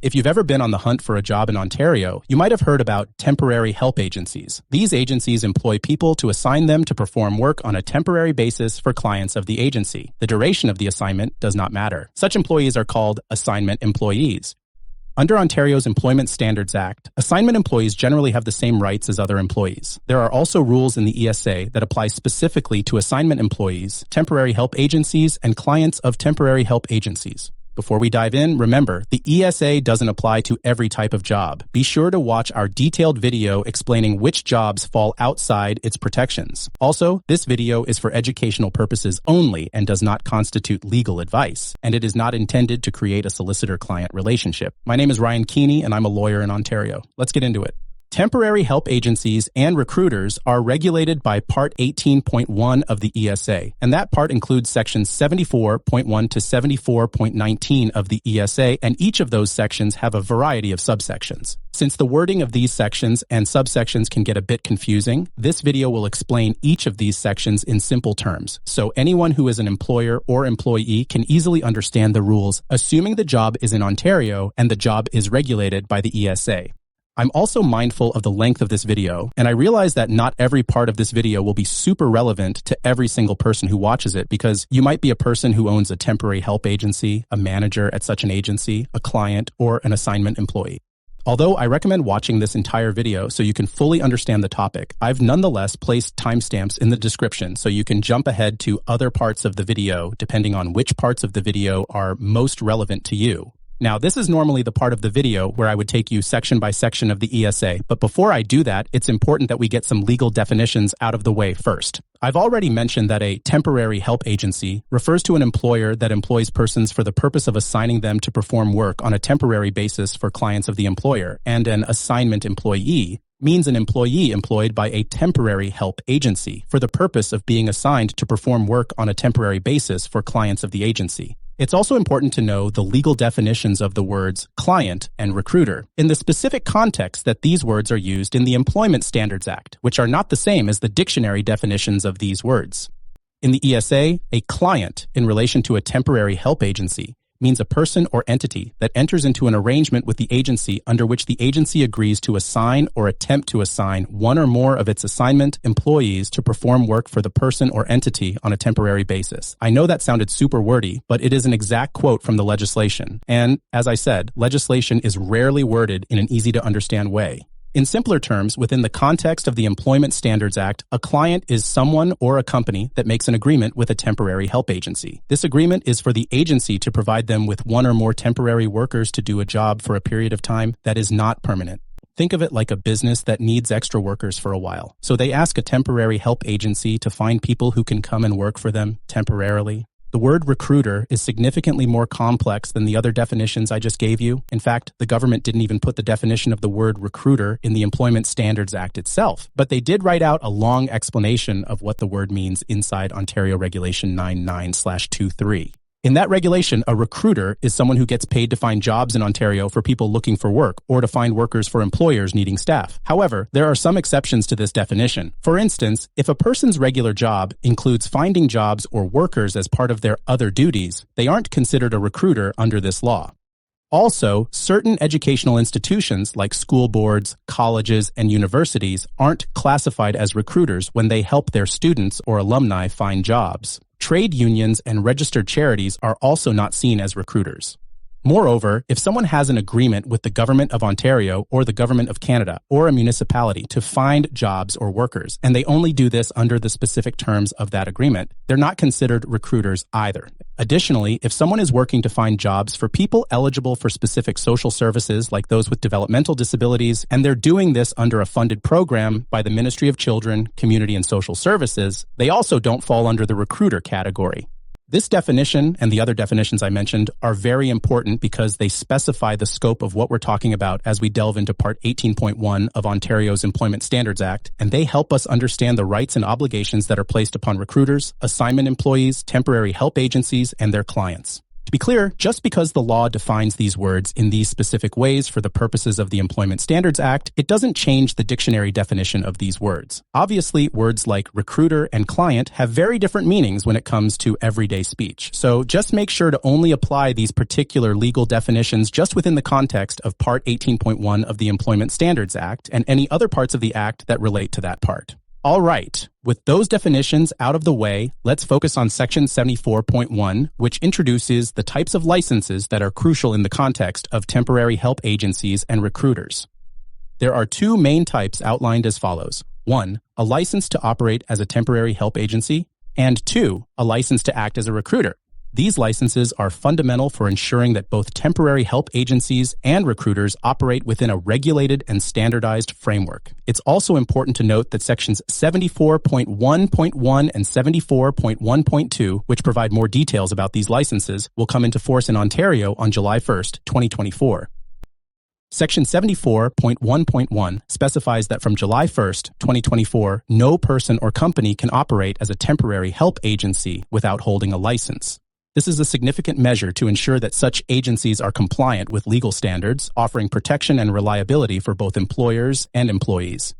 If you've ever been on the hunt for a job in Ontario, you might have heard about temporary help agencies. These agencies employ people to assign them to perform work on a temporary basis for clients of the agency. The duration of the assignment does not matter. Such employees are called assignment employees. Under Ontario's Employment Standards Act, assignment employees generally have the same rights as other employees. There are also rules in the ESA that apply specifically to assignment employees, temporary help agencies, and clients of temporary help agencies. Before we dive in, remember, the ESA doesn't apply to every type of job. Be sure to watch our detailed video explaining which jobs fall outside its protections. Also, this video is for educational purposes only and does not constitute legal advice, and it is not intended to create a solicitor-client relationship. My name is Ryan Keeney, and I'm a lawyer in Ontario. Let's get into it. Temporary help agencies and recruiters are regulated by Part 18.1 of the ESA, and that part includes sections 74.1 to 74.19 of the ESA, and each of those sections have a variety of subsections. Since the wording of these sections and subsections can get a bit confusing, this video will explain each of these sections in simple terms, so anyone who is an employer or employee can easily understand the rules, assuming the job is in Ontario and the job is regulated by the ESA. I'm also mindful of the length of this video, and I realize that not every part of this video will be super relevant to every single person who watches it, because you might be a person who owns a temporary help agency, a manager at such an agency, a client, or an assignment employee. Although I recommend watching this entire video so you can fully understand the topic, I've nonetheless placed timestamps in the description so you can jump ahead to other parts of the video depending on which parts of the video are most relevant to you. Now, this is normally the part of the video where I would take you section by section of the ESA, but before I do that, it's important that we get some legal definitions out of the way first. I've already mentioned that a temporary help agency refers to an employer that employs persons for the purpose of assigning them to perform work on a temporary basis for clients of the employer, and an assignment employee means an employee employed by a temporary help agency for the purpose of being assigned to perform work on a temporary basis for clients of the agency. It's also important to know the legal definitions of the words client and recruiter in the specific context that these words are used in the Employment Standards Act, which are not the same as the dictionary definitions of these words. In the ESA, a client in relation to a temporary help agency means a person or entity that enters into an arrangement with the agency under which the agency agrees to assign or attempt to assign one or more of its assignment employees to perform work for the person or entity on a temporary basis. I know that sounded super wordy, but it is an exact quote from the legislation. And, as I said, legislation is rarely worded in an easy-to-understand way. In simpler terms, within the context of the Employment Standards Act, a client is someone or a company that makes an agreement with a temporary help agency. This agreement is for the agency to provide them with one or more temporary workers to do a job for a period of time that is not permanent. Think of it like a business that needs extra workers for a while. So they ask a temporary help agency to find people who can come and work for them temporarily. The word recruiter is significantly more complex than the other definitions I just gave you. In fact, the government didn't even put the definition of the word recruiter in the Employment Standards Act itself, but they did write out a long explanation of what the word means inside Ontario Regulation 99/23. In that regulation, a recruiter is someone who gets paid to find jobs in Ontario for people looking for work or to find workers for employers needing staff. However, there are some exceptions to this definition. For instance, if a person's regular job includes finding jobs or workers as part of their other duties, they aren't considered a recruiter under this law. Also, certain educational institutions like school boards, colleges, and universities aren't classified as recruiters when they help their students or alumni find jobs. Trade unions and registered charities are also not seen as recruiters. Moreover, if someone has an agreement with the Government of Ontario or the Government of Canada or a municipality to find jobs or workers, and they only do this under the specific terms of that agreement, they're not considered recruiters either. Additionally, if someone is working to find jobs for people eligible for specific social services like those with developmental disabilities, and they're doing this under a funded program by the Ministry of Children, Community and Social Services, they also don't fall under the recruiter category. This definition and the other definitions I mentioned are very important because they specify the scope of what we're talking about as we delve into Part 18.1 of Ontario's Employment Standards Act, and they help us understand the rights and obligations that are placed upon recruiters, assignment employees, temporary help agencies, and their clients. To be clear, just because the law defines these words in these specific ways for the purposes of the Employment Standards Act, it doesn't change the dictionary definition of these words. Obviously, words like recruiter and client have very different meanings when it comes to everyday speech. So just make sure to only apply these particular legal definitions just within the context of Part 18.1 of the Employment Standards Act and any other parts of the Act that relate to that part. All right, with those definitions out of the way, let's focus on Section 74.1, which introduces the types of licenses that are crucial in the context of temporary help agencies and recruiters. There are two main types outlined as follows. 1, a license to operate as a temporary help agency, and 2, a license to act as a recruiter. These licenses are fundamental for ensuring that both temporary help agencies and recruiters operate within a regulated and standardized framework. It's also important to note that Sections 74.1.1 and 74.1.2, which provide more details about these licenses, will come into force in Ontario on July 1st, 2024. Section 74.1.1 specifies that from July 1st, 2024, no person or company can operate as a temporary help agency without holding a license. This is a significant measure to ensure that such agencies are compliant with legal standards, offering protection and reliability for both employers and employees.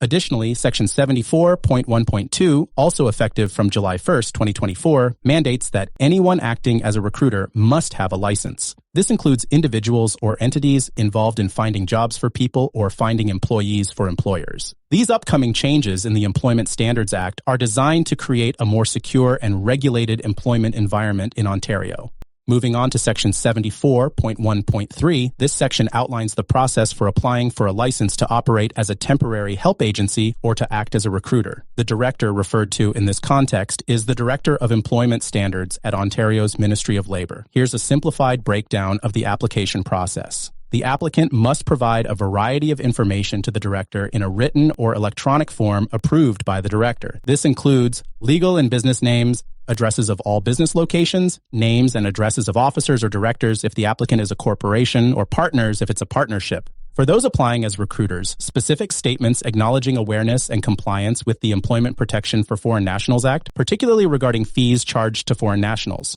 Additionally, Section 74.1.2, also effective from July 1st, 2024, mandates that anyone acting as a recruiter must have a license. This includes individuals or entities involved in finding jobs for people or finding employees for employers. These upcoming changes in the Employment Standards Act are designed to create a more secure and regulated employment environment in Ontario. Moving on to Section 74.1.3, this section outlines the process for applying for a license to operate as a temporary help agency or to act as a recruiter. The director referred to in this context is the Director of Employment Standards at Ontario's Ministry of Labour. Here's a simplified breakdown of the application process. The applicant must provide a variety of information to the director in a written or electronic form approved by the director. This includes legal and business names, addresses of all business locations, names and addresses of officers or directors if the applicant is a corporation, or partners if it's a partnership. For those applying as recruiters, specific statements acknowledging awareness and compliance with the Employment Protection for Foreign Nationals Act, particularly regarding fees charged to foreign nationals.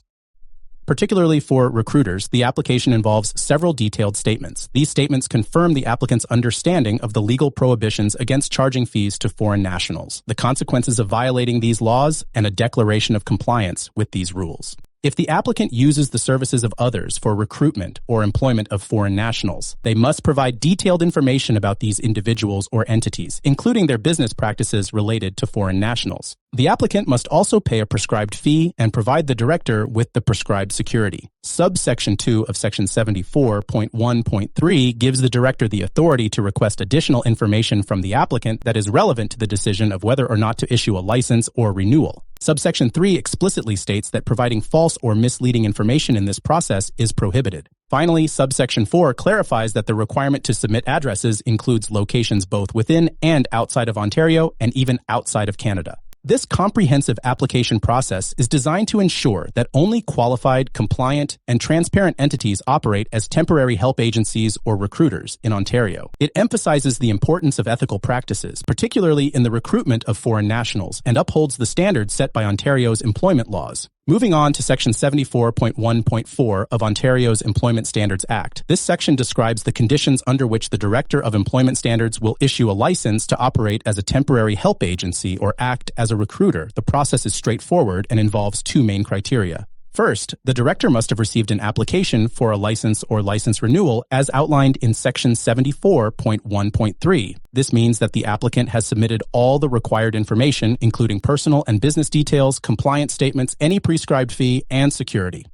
Particularly for recruiters, the application involves several detailed statements. These statements confirm the applicant's understanding of the legal prohibitions against charging fees to foreign nationals, the consequences of violating these laws, and a declaration of compliance with these rules. If the applicant uses the services of others for recruitment or employment of foreign nationals, they must provide detailed information about these individuals or entities, including their business practices related to foreign nationals. The applicant must also pay a prescribed fee and provide the director with the prescribed security. Subsection 2 of Section 74.1.3 gives the director the authority to request additional information from the applicant that is relevant to the decision of whether or not to issue a license or renewal. Subsection 3 explicitly states that providing false or misleading information in this process is prohibited. Finally, subsection 4 clarifies that the requirement to submit addresses includes locations both within and outside of Ontario and even outside of Canada. This comprehensive application process is designed to ensure that only qualified, compliant, and transparent entities operate as temporary help agencies or recruiters in Ontario. It emphasizes the importance of ethical practices, particularly in the recruitment of foreign nationals, and upholds the standards set by Ontario's employment laws. Moving on to Section 74.1.4 of Ontario's Employment Standards Act. This section describes the conditions under which the Director of Employment Standards will issue a license to operate as a temporary help agency or act as a recruiter. The process is straightforward and involves two main criteria. First, the director must have received an application for a license or license renewal as outlined in Section 74.1.3. This means that the applicant has submitted all the required information, including personal and business details, compliance statements, any prescribed fee, and security.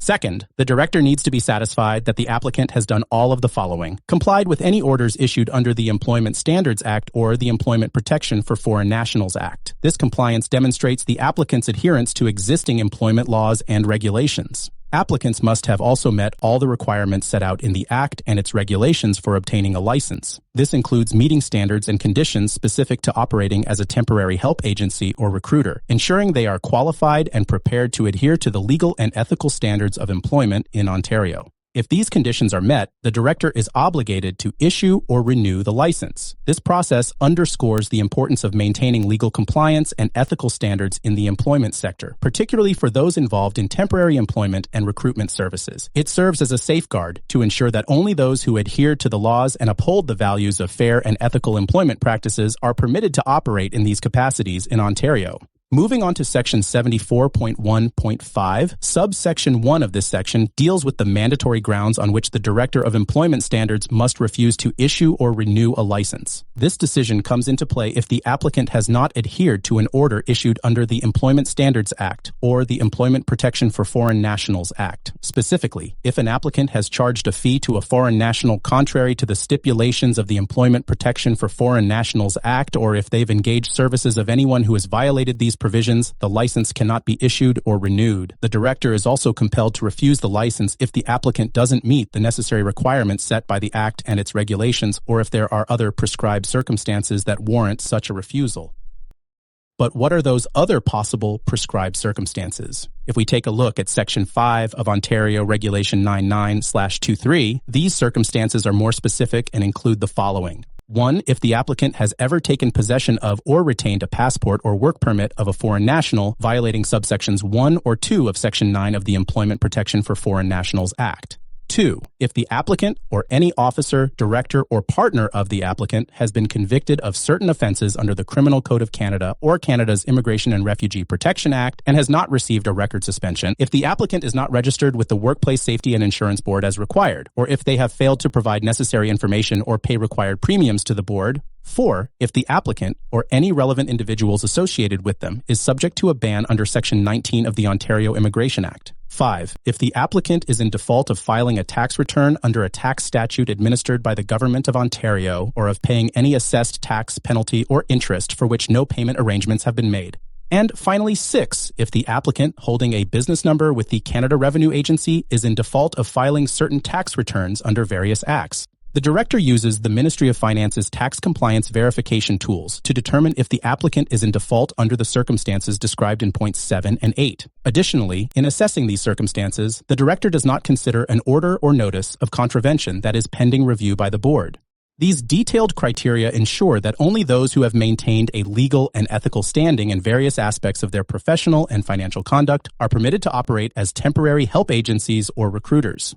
Second, the director needs to be satisfied that the applicant has done all of the following: complied with any orders issued under the Employment Standards Act or the Employment Protection for Foreign Nationals Act. This compliance demonstrates the applicant's adherence to existing employment laws and regulations. Applicants must have also met all the requirements set out in the Act and its regulations for obtaining a license. This includes meeting standards and conditions specific to operating as a temporary help agency or recruiter, ensuring they are qualified and prepared to adhere to the legal and ethical standards of employment in Ontario. If these conditions are met, the director is obligated to issue or renew the license. This process underscores the importance of maintaining legal compliance and ethical standards in the employment sector, particularly for those involved in temporary employment and recruitment services. It serves as a safeguard to ensure that only those who adhere to the laws and uphold the values of fair and ethical employment practices are permitted to operate in these capacities in Ontario. Moving on to Section 74.1.5, subsection 1 of this section deals with the mandatory grounds on which the Director of Employment Standards must refuse to issue or renew a license. This decision comes into play if the applicant has not adhered to an order issued under the Employment Standards Act or the Employment Protection for Foreign Nationals Act. Specifically, if an applicant has charged a fee to a foreign national contrary to the stipulations of the Employment Protection for Foreign Nationals Act, or if they've engaged services of anyone who has violated these provisions, the license cannot be issued or renewed. The director is also compelled to refuse the license if the applicant doesn't meet the necessary requirements set by the Act and its regulations, or if there are other prescribed circumstances that warrant such a refusal. But what are those other possible prescribed circumstances? If we take a look at Section 5 of Ontario Regulation 99/23, these circumstances are more specific and include the following. 1. If the applicant has ever taken possession of or retained a passport or work permit of a foreign national, violating subsections 1 or 2 of Section 9 of the Employment Protection for Foreign Nationals Act. 2. If the applicant or any officer, director, or partner of the applicant has been convicted of certain offenses under the Criminal Code of Canada or Canada's Immigration and Refugee Protection Act and has not received a record suspension, if the applicant is not registered with the Workplace Safety and Insurance Board as required, or if they have failed to provide necessary information or pay required premiums to the board. 4. If the applicant or any relevant individuals associated with them is subject to a ban under Section 19 of the Ontario Immigration Act. 5. If the applicant is in default of filing a tax return under a tax statute administered by the Government of Ontario or of paying any assessed tax, penalty, or interest for which no payment arrangements have been made. And finally, 6. If the applicant holding a business number with the Canada Revenue Agency is in default of filing certain tax returns under various acts. The director uses the Ministry of Finance's tax compliance verification tools to determine if the applicant is in default under the circumstances described in points 7 and 8. Additionally, in assessing these circumstances, the director does not consider an order or notice of contravention that is pending review by the board. These detailed criteria ensure that only those who have maintained a legal and ethical standing in various aspects of their professional and financial conduct are permitted to operate as temporary help agencies or recruiters.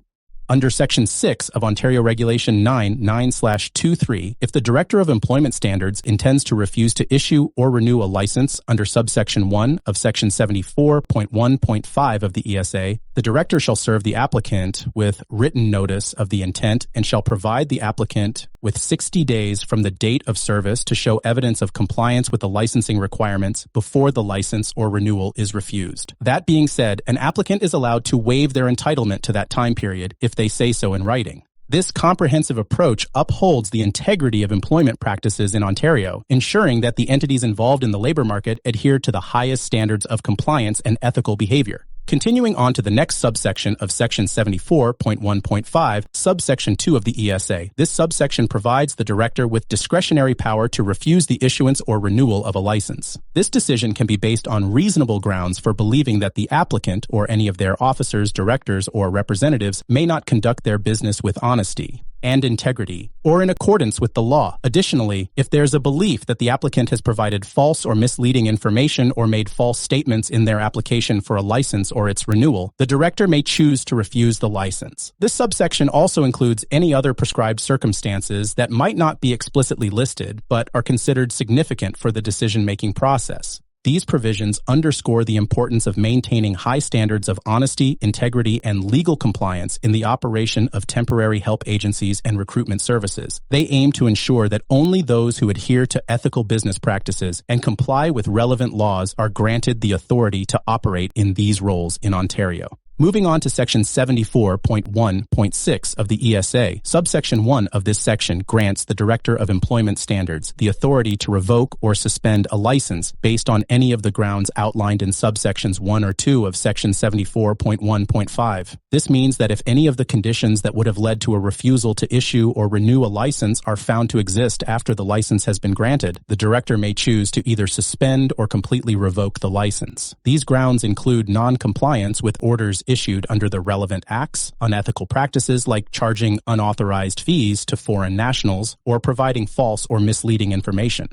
Under Section 6 of Ontario Regulation 9/23, if the Director of Employment Standards intends to refuse to issue or renew a license under subsection 1 of Section 74.1.5 of the ESA, the Director shall serve the applicant with written notice of the intent and shall provide the applicant with 60 days from the date of service to show evidence of compliance with the licensing requirements before the license or renewal is refused. That being said, an applicant is allowed to waive their entitlement to that time period if they say so in writing. This comprehensive approach upholds the integrity of employment practices in Ontario, ensuring that the entities involved in the labor market adhere to the highest standards of compliance and ethical behavior. Continuing on to the next subsection of Section 74.1.5, subsection 2 of the ESA. This subsection provides the director with discretionary power to refuse the issuance or renewal of a license. This decision can be based on reasonable grounds for believing that the applicant or any of their officers, directors, or representatives may not conduct their business with honesty and integrity, or in accordance with the law. Additionally, if there's a belief that the applicant has provided false or misleading information or made false statements in their application for a license or its renewal, the director may choose to refuse the license. This subsection also includes any other prescribed circumstances that might not be explicitly listed, but are considered significant for the decision-making process. These provisions underscore the importance of maintaining high standards of honesty, integrity, and legal compliance in the operation of temporary help agencies and recruitment services. They aim to ensure that only those who adhere to ethical business practices and comply with relevant laws are granted the authority to operate in these roles in Ontario. Moving on to Section 74.1.6 of the ESA, subsection 1 of this section grants the Director of Employment Standards the authority to revoke or suspend a license based on any of the grounds outlined in subsections 1 or 2 of Section 74.1.5. This means that if any of the conditions that would have led to a refusal to issue or renew a license are found to exist after the license has been granted, the Director may choose to either suspend or completely revoke the license. These grounds include non-compliance with orders issued under the relevant acts, unethical practices like charging unauthorized fees to foreign nationals or providing false or misleading information.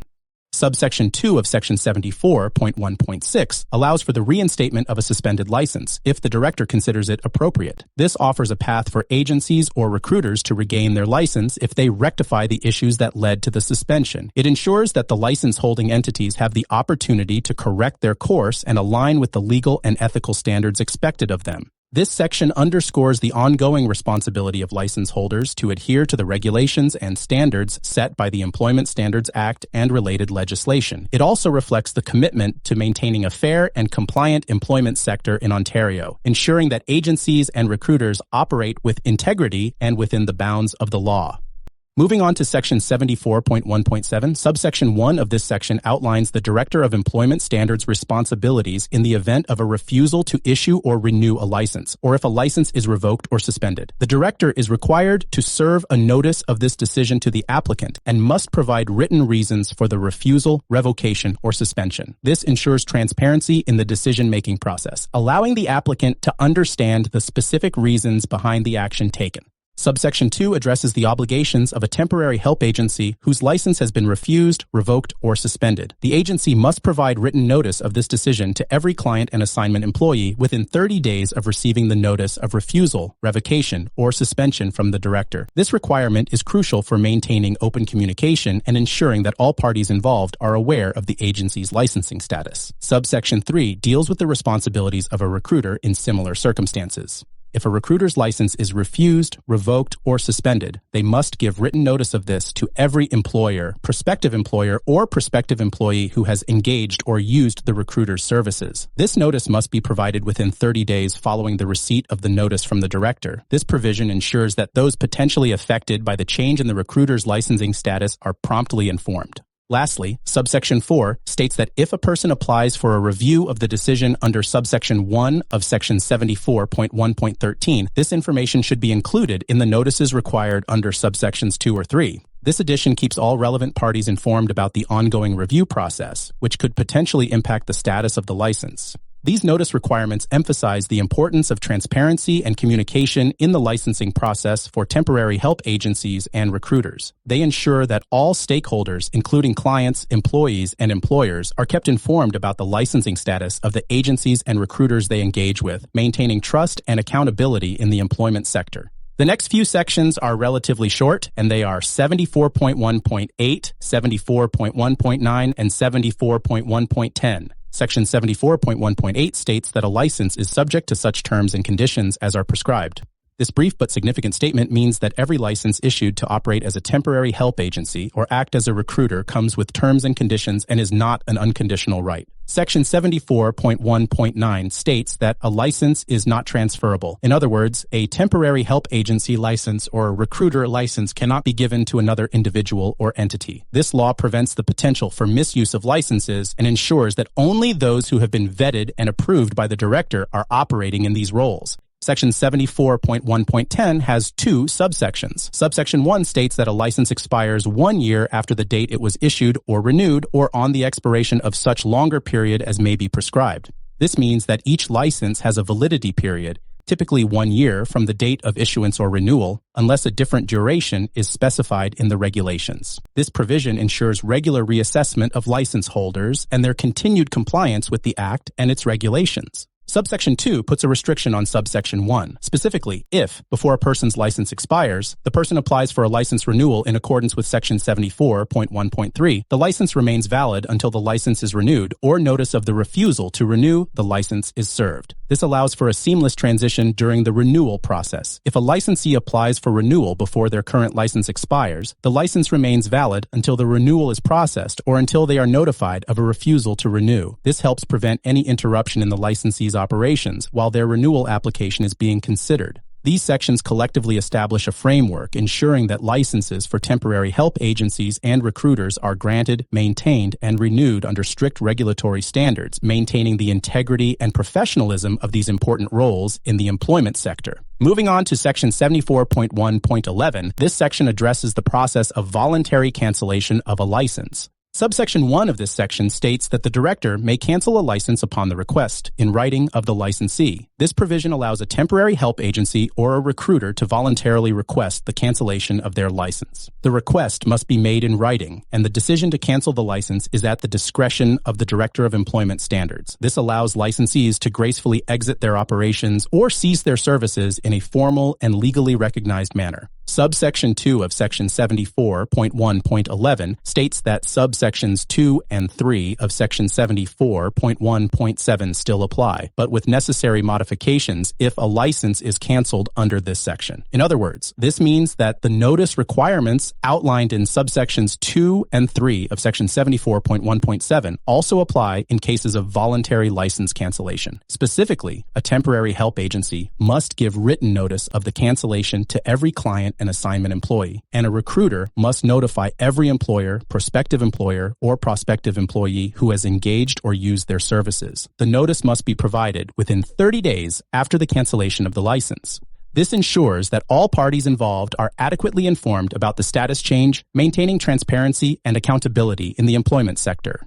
Subsection 2 of Section 74.1.6 allows for the reinstatement of a suspended license if the director considers it appropriate. This offers a path for agencies or recruiters to regain their license if they rectify the issues that led to the suspension. It ensures that the license-holding entities have the opportunity to correct their course and align with the legal and ethical standards expected of them. This section underscores the ongoing responsibility of license holders to adhere to the regulations and standards set by the Employment Standards Act and related legislation. It also reflects the commitment to maintaining a fair and compliant employment sector in Ontario, ensuring that agencies and recruiters operate with integrity and within the bounds of the law. Moving on to Section 74.1.7, subsection 1 of this section outlines the Director of Employment Standards' responsibilities in the event of a refusal to issue or renew a license, or if a license is revoked or suspended. The Director is required to serve a notice of this decision to the applicant and must provide written reasons for the refusal, revocation, or suspension. This ensures transparency in the decision-making process, allowing the applicant to understand the specific reasons behind the action taken. Subsection 2 addresses the obligations of a temporary help agency whose license has been refused, revoked, or suspended. The agency must provide written notice of this decision to every client and assignment employee within 30 days of receiving the notice of refusal, revocation, or suspension from the director. This requirement is crucial for maintaining open communication and ensuring that all parties involved are aware of the agency's licensing status. Subsection 3 deals with the responsibilities of a recruiter in similar circumstances. If a recruiter's license is refused, revoked, or suspended, they must give written notice of this to every employer, prospective employee who has engaged or used the recruiter's services. This notice must be provided within 30 days following the receipt of the notice from the director. This provision ensures that those potentially affected by the change in the recruiter's licensing status are promptly informed. Lastly, subsection 4 states that if a person applies for a review of the decision under subsection 1 of section 74.1.13, this information should be included in the notices required under subsections 2 or 3. This addition keeps all relevant parties informed about the ongoing review process, which could potentially impact the status of the license. These notice requirements emphasize the importance of transparency and communication in the licensing process for temporary help agencies and recruiters. They ensure that all stakeholders, including clients, employees, and employers, are kept informed about the licensing status of the agencies and recruiters they engage with, maintaining trust and accountability in the employment sector. The next few sections are relatively short, and they are 74.1.8, 74.1.9, and 74.1.10. Section 74.1.8 states that a license is subject to such terms and conditions as are prescribed. This brief but significant statement means that every license issued to operate as a temporary help agency or act as a recruiter comes with terms and conditions and is not an unconditional right. Section 74.1.9 states that a license is not transferable. In other words, a temporary help agency license or a recruiter license cannot be given to another individual or entity. This law prevents the potential for misuse of licenses and ensures that only those who have been vetted and approved by the director are operating in these roles. Section 74.1.10 has two subsections. Subsection 1 states that a license expires 1 year after the date it was issued or renewed or on the expiration of such longer period as may be prescribed. This means that each license has a validity period, typically 1 year from the date of issuance or renewal, unless a different duration is specified in the regulations. This provision ensures regular reassessment of license holders and their continued compliance with the Act and its regulations. Subsection 2 puts a restriction on subsection 1. Specifically, if, before a person's license expires, the person applies for a license renewal in accordance with section 74.1.3, the license remains valid until the license is renewed or notice of the refusal to renew the license is served. This allows for a seamless transition during the renewal process. If a licensee applies for renewal before their current license expires, the license remains valid until the renewal is processed or until they are notified of a refusal to renew. This helps prevent any interruption in the licensee's operations while their renewal application is being considered. These sections collectively establish a framework ensuring that licenses for temporary help agencies and recruiters are granted, maintained, and renewed under strict regulatory standards, maintaining the integrity and professionalism of these important roles in the employment sector. Moving on to section 74.1.11, this section addresses the process of voluntary cancellation of a license. Subsection 1 of this section states that the director may cancel a license upon the request, in writing, of the licensee. This provision allows a temporary help agency or a recruiter to voluntarily request the cancellation of their license. The request must be made in writing, and the decision to cancel the license is at the discretion of the Director of Employment Standards. This allows licensees to gracefully exit their operations or cease their services in a formal and legally recognized manner. Subsection 2 of Section 74.1.11 states that subsections 2 and 3 of Section 74.1.7 still apply, but with necessary modifications if a license is canceled under this section. In other words, this means that the notice requirements outlined in subsections 2 and 3 of Section 74.1.7 also apply in cases of voluntary license cancellation. Specifically, a temporary help agency must give written notice of the cancellation to every client and assignment employee, and a recruiter must notify every employer, prospective employer, or prospective employee who has engaged or used their services. The notice must be provided within 30 days after the cancellation of the license. This ensures that all parties involved are adequately informed about the status change, maintaining transparency and accountability in the employment sector.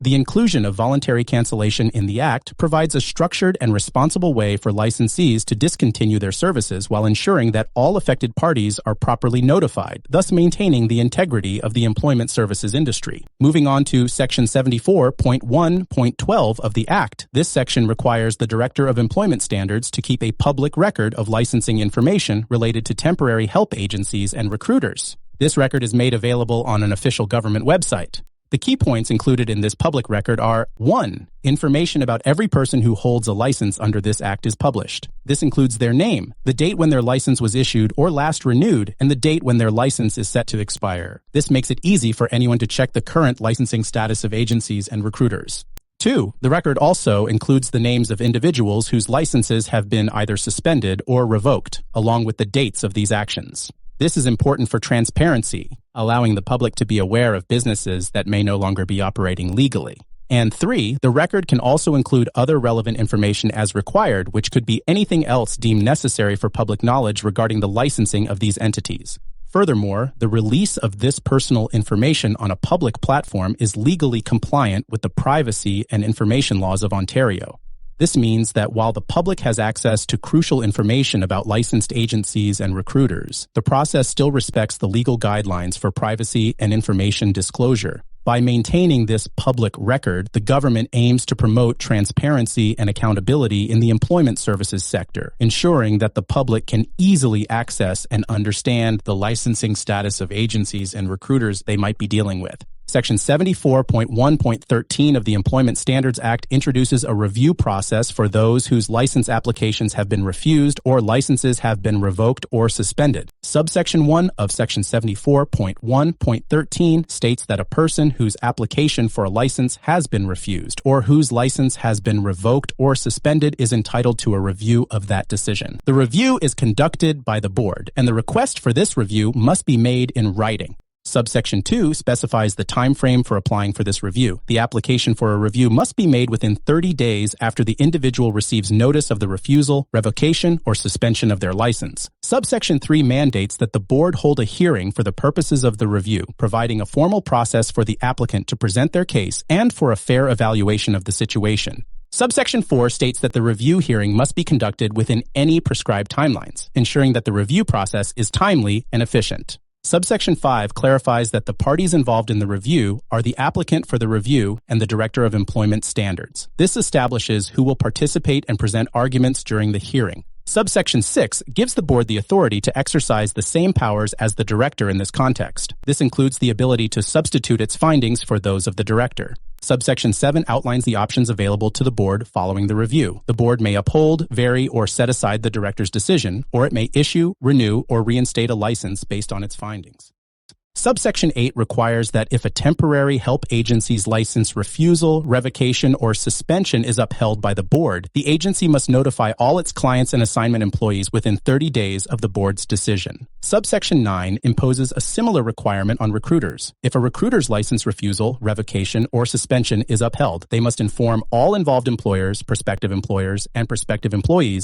The inclusion of voluntary cancellation in the Act provides a structured and responsible way for licensees to discontinue their services while ensuring that all affected parties are properly notified, thus maintaining the integrity of the employment services industry. Moving on to Section 74.1.12 of the Act, this section requires the Director of Employment Standards to keep a public record of licensing information related to temporary help agencies and recruiters. This record is made available on an official government website. The key points included in this public record are: 1. Information about every person who holds a license under this Act is published. This includes their name, the date when their license was issued or last renewed, and the date when their license is set to expire. This makes it easy for anyone to check the current licensing status of agencies and recruiters. 2. The record also includes the names of individuals whose licenses have been either suspended or revoked, along with the dates of these actions. This is important for transparency, allowing the public to be aware of businesses that may no longer be operating legally. And 3, the record can also include other relevant information as required, which could be anything else deemed necessary for public knowledge regarding the licensing of these entities. Furthermore, the release of this personal information on a public platform is legally compliant with the privacy and information laws of Ontario. This means that while the public has access to crucial information about licensed agencies and recruiters, the process still respects the legal guidelines for privacy and information disclosure. By maintaining this public record, the government aims to promote transparency and accountability in the employment services sector, ensuring that the public can easily access and understand the licensing status of agencies and recruiters they might be dealing with. Section 74.1.13 of the Employment Standards Act introduces a review process for those whose license applications have been refused or licenses have been revoked or suspended. Subsection 1 of Section 74.1.13 states that a person whose application for a license has been refused or whose license has been revoked or suspended is entitled to a review of that decision. The review is conducted by the board, and the request for this review must be made in writing. Subsection 2 specifies the time frame for applying for this review. The application for a review must be made within 30 days after the individual receives notice of the refusal, revocation, or suspension of their license. Subsection 3 mandates that the board hold a hearing for the purposes of the review, providing a formal process for the applicant to present their case and for a fair evaluation of the situation. Subsection 4 states that the review hearing must be conducted within any prescribed timelines, ensuring that the review process is timely and efficient. Subsection 5 clarifies that the parties involved in the review are the applicant for the review and the Director of Employment Standards. This establishes who will participate and present arguments during the hearing. Subsection 6 gives the board the authority to exercise the same powers as the director in this context. This includes the ability to substitute its findings for those of the director. Subsection 7 outlines the options available to the board following the review. The board may uphold, vary, or set aside the director's decision, or it may issue, renew, or reinstate a license based on its findings. Subsection 8 requires that if a temporary help agency's license refusal, revocation, or suspension is upheld by the board, the agency must notify all its clients and assignment employees within 30 days of the board's decision. Subsection 9 imposes a similar requirement on recruiters. If a recruiter's license refusal, revocation, or suspension is upheld, they must inform all involved employers, prospective employees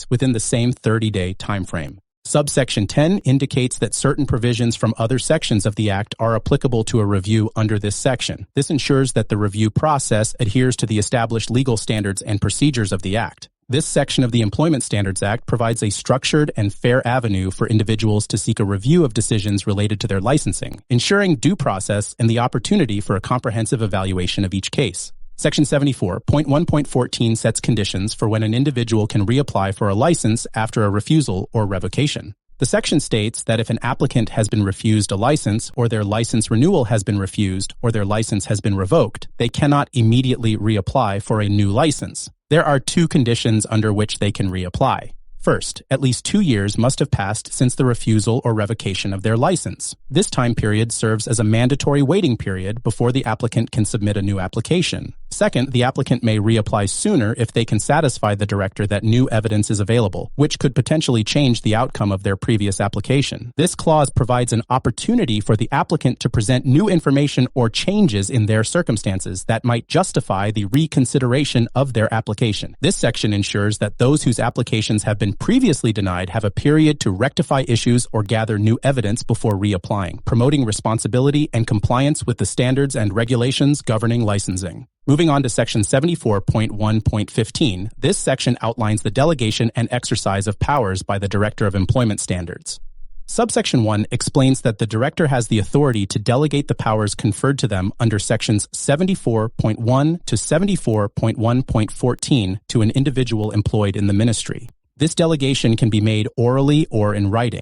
within the same 30-day timeframe. Subsection 10 indicates that certain provisions from other sections of the Act are applicable to a review under this section. This ensures that the review process adheres to the established legal standards and procedures of the Act. This section of the Employment Standards Act provides a structured and fair avenue for individuals to seek a review of decisions related to their licensing, ensuring due process and the opportunity for a comprehensive evaluation of each case. Section 74.1.14 sets conditions for when an individual can reapply for a license after a refusal or revocation. The section states that if an applicant has been refused a license, or their license renewal has been refused, or their license has been revoked, they cannot immediately reapply for a new license. There are two conditions under which they can reapply. First, at least 2 years must have passed since the refusal or revocation of their license. This time period serves as a mandatory waiting period before the applicant can submit a new application. Second, the applicant may reapply sooner if they can satisfy the director that new evidence is available, which could potentially change the outcome of their previous application. This clause provides an opportunity for the applicant to present new information or changes in their circumstances that might justify the reconsideration of their application. This section ensures that those whose applications have been previously denied have a period to rectify issues or gather new evidence before reapplying, promoting responsibility and compliance with the standards and regulations governing licensing. Moving on to Section 74.1.15, this section outlines the delegation and exercise of powers by the Director of Employment Standards. Subsection 1 explains that the Director has the authority to delegate the powers conferred to them under Sections 74.1 to 74.1.14 to an individual employed in the ministry. This delegation can be made orally or in writing.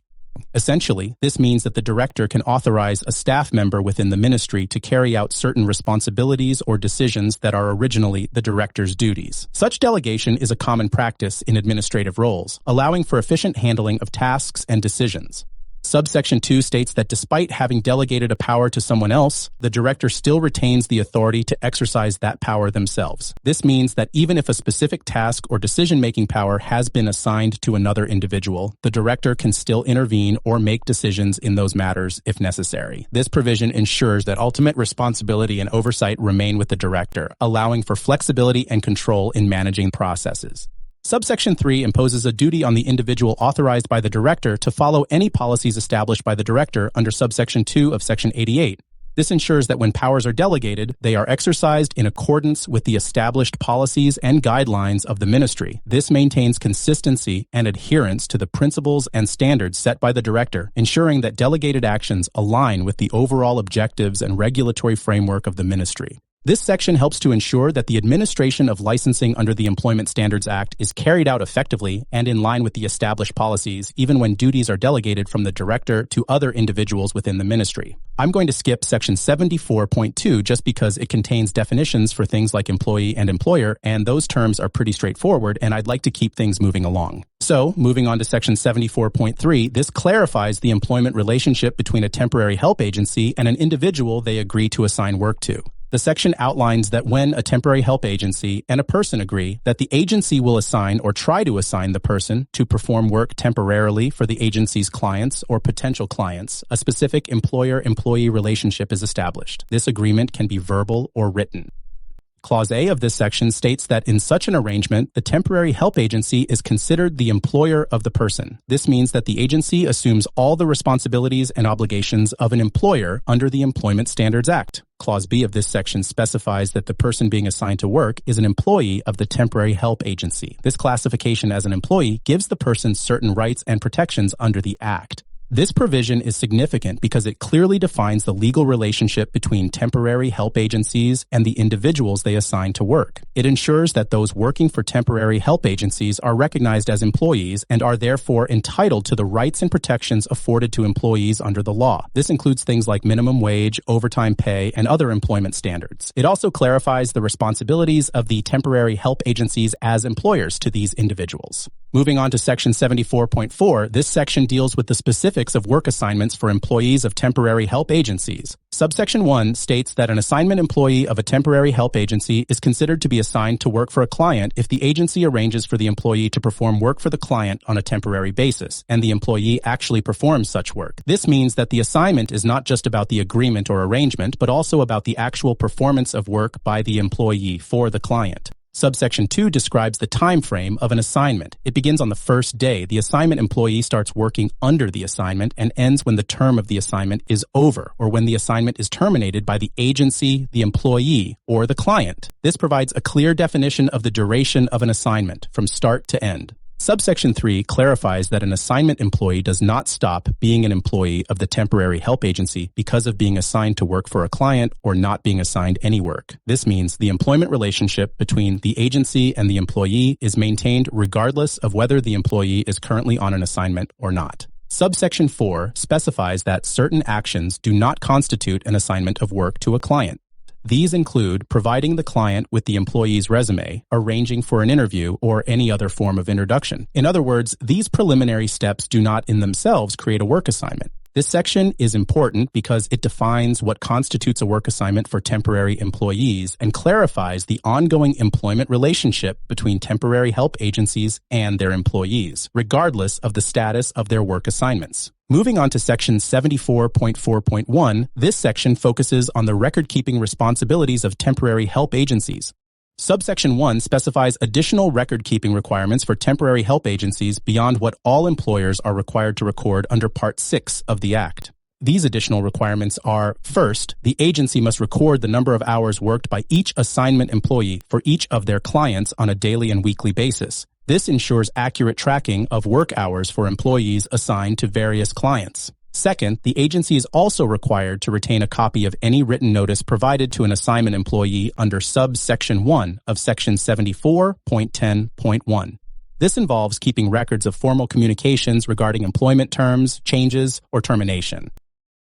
Essentially, this means that the director can authorize a staff member within the ministry to carry out certain responsibilities or decisions that are originally the director's duties. Such delegation is a common practice in administrative roles, allowing for efficient handling of tasks and decisions. Subsection 2 states that despite having delegated a power to someone else, the director still retains the authority to exercise that power themselves. This means that even if a specific task or decision-making power has been assigned to another individual, the director can still intervene or make decisions in those matters if necessary. This provision ensures that ultimate responsibility and oversight remain with the director, allowing for flexibility and control in managing processes. Subsection 3 imposes a duty on the individual authorized by the director to follow any policies established by the director under subsection 2 of Section 88. This ensures that when powers are delegated, they are exercised in accordance with the established policies and guidelines of the ministry. This maintains consistency and adherence to the principles and standards set by the director, ensuring that delegated actions align with the overall objectives and regulatory framework of the ministry. This section helps to ensure that the administration of licensing under the Employment Standards Act is carried out effectively and in line with the established policies, even when duties are delegated from the director to other individuals within the ministry. I'm going to skip Section 74.2 just because it contains definitions for things like employee and employer, and those terms are pretty straightforward, and I'd like to keep things moving along. So, moving on to Section 74.3, this clarifies the employment relationship between a temporary help agency and an individual they agree to assign work to. The section outlines that when a temporary help agency and a person agree that the agency will assign or try to assign the person to perform work temporarily for the agency's clients or potential clients, a specific employer-employee relationship is established. This agreement can be verbal or written. Clause A of this section states that in such an arrangement, the temporary help agency is considered the employer of the person. This means that the agency assumes all the responsibilities and obligations of an employer under the Employment Standards Act. Clause B of this section specifies that the person being assigned to work is an employee of the temporary help agency. This classification as an employee gives the person certain rights and protections under the Act. This provision is significant because it clearly defines the legal relationship between temporary help agencies and the individuals they assign to work. It ensures that those working for temporary help agencies are recognized as employees and are therefore entitled to the rights and protections afforded to employees under the law. This includes things like minimum wage, overtime pay, and other employment standards. It also clarifies the responsibilities of the temporary help agencies as employers to these individuals. Moving on to Section 74.4, this section deals with the specifics of work assignments for employees of temporary help agencies. Subsection 1 states that an assignment employee of a temporary help agency is considered to be assigned to work for a client if the agency arranges for the employee to perform work for the client on a temporary basis, and the employee actually performs such work. This means that the assignment is not just about the agreement or arrangement, but also about the actual performance of work by the employee for the client. Subsection 2 describes the time frame of an assignment. It begins on the first day. The assignment employee starts working under the assignment and ends when the term of the assignment is over, or when the assignment is terminated by the agency, the employee, or the client. This provides a clear definition of the duration of an assignment from start to end. Subsection 3 clarifies that an assignment employee does not stop being an employee of the temporary help agency because of being assigned to work for a client or not being assigned any work. This means the employment relationship between the agency and the employee is maintained regardless of whether the employee is currently on an assignment or not. Subsection 4 specifies that certain actions do not constitute an assignment of work to a client. These include providing the client with the employee's resume, arranging for an interview, or any other form of introduction. In other words, these preliminary steps do not in themselves create a work assignment. This section is important because it defines what constitutes a work assignment for temporary employees and clarifies the ongoing employment relationship between temporary help agencies and their employees, regardless of the status of their work assignments. Moving on to section 74.4.1, this section focuses on the record-keeping responsibilities of temporary help agencies. Subsection 1 specifies additional record-keeping requirements for temporary help agencies beyond what all employers are required to record under Part 6 of the Act. These additional requirements are, first, the agency must record the number of hours worked by each assignment employee for each of their clients on a daily and weekly basis. This ensures accurate tracking of work hours for employees assigned to various clients. Second, the agency is also required to retain a copy of any written notice provided to an assignment employee under subsection 1 of section 74.10.1. This involves keeping records of formal communications regarding employment terms, changes, or termination.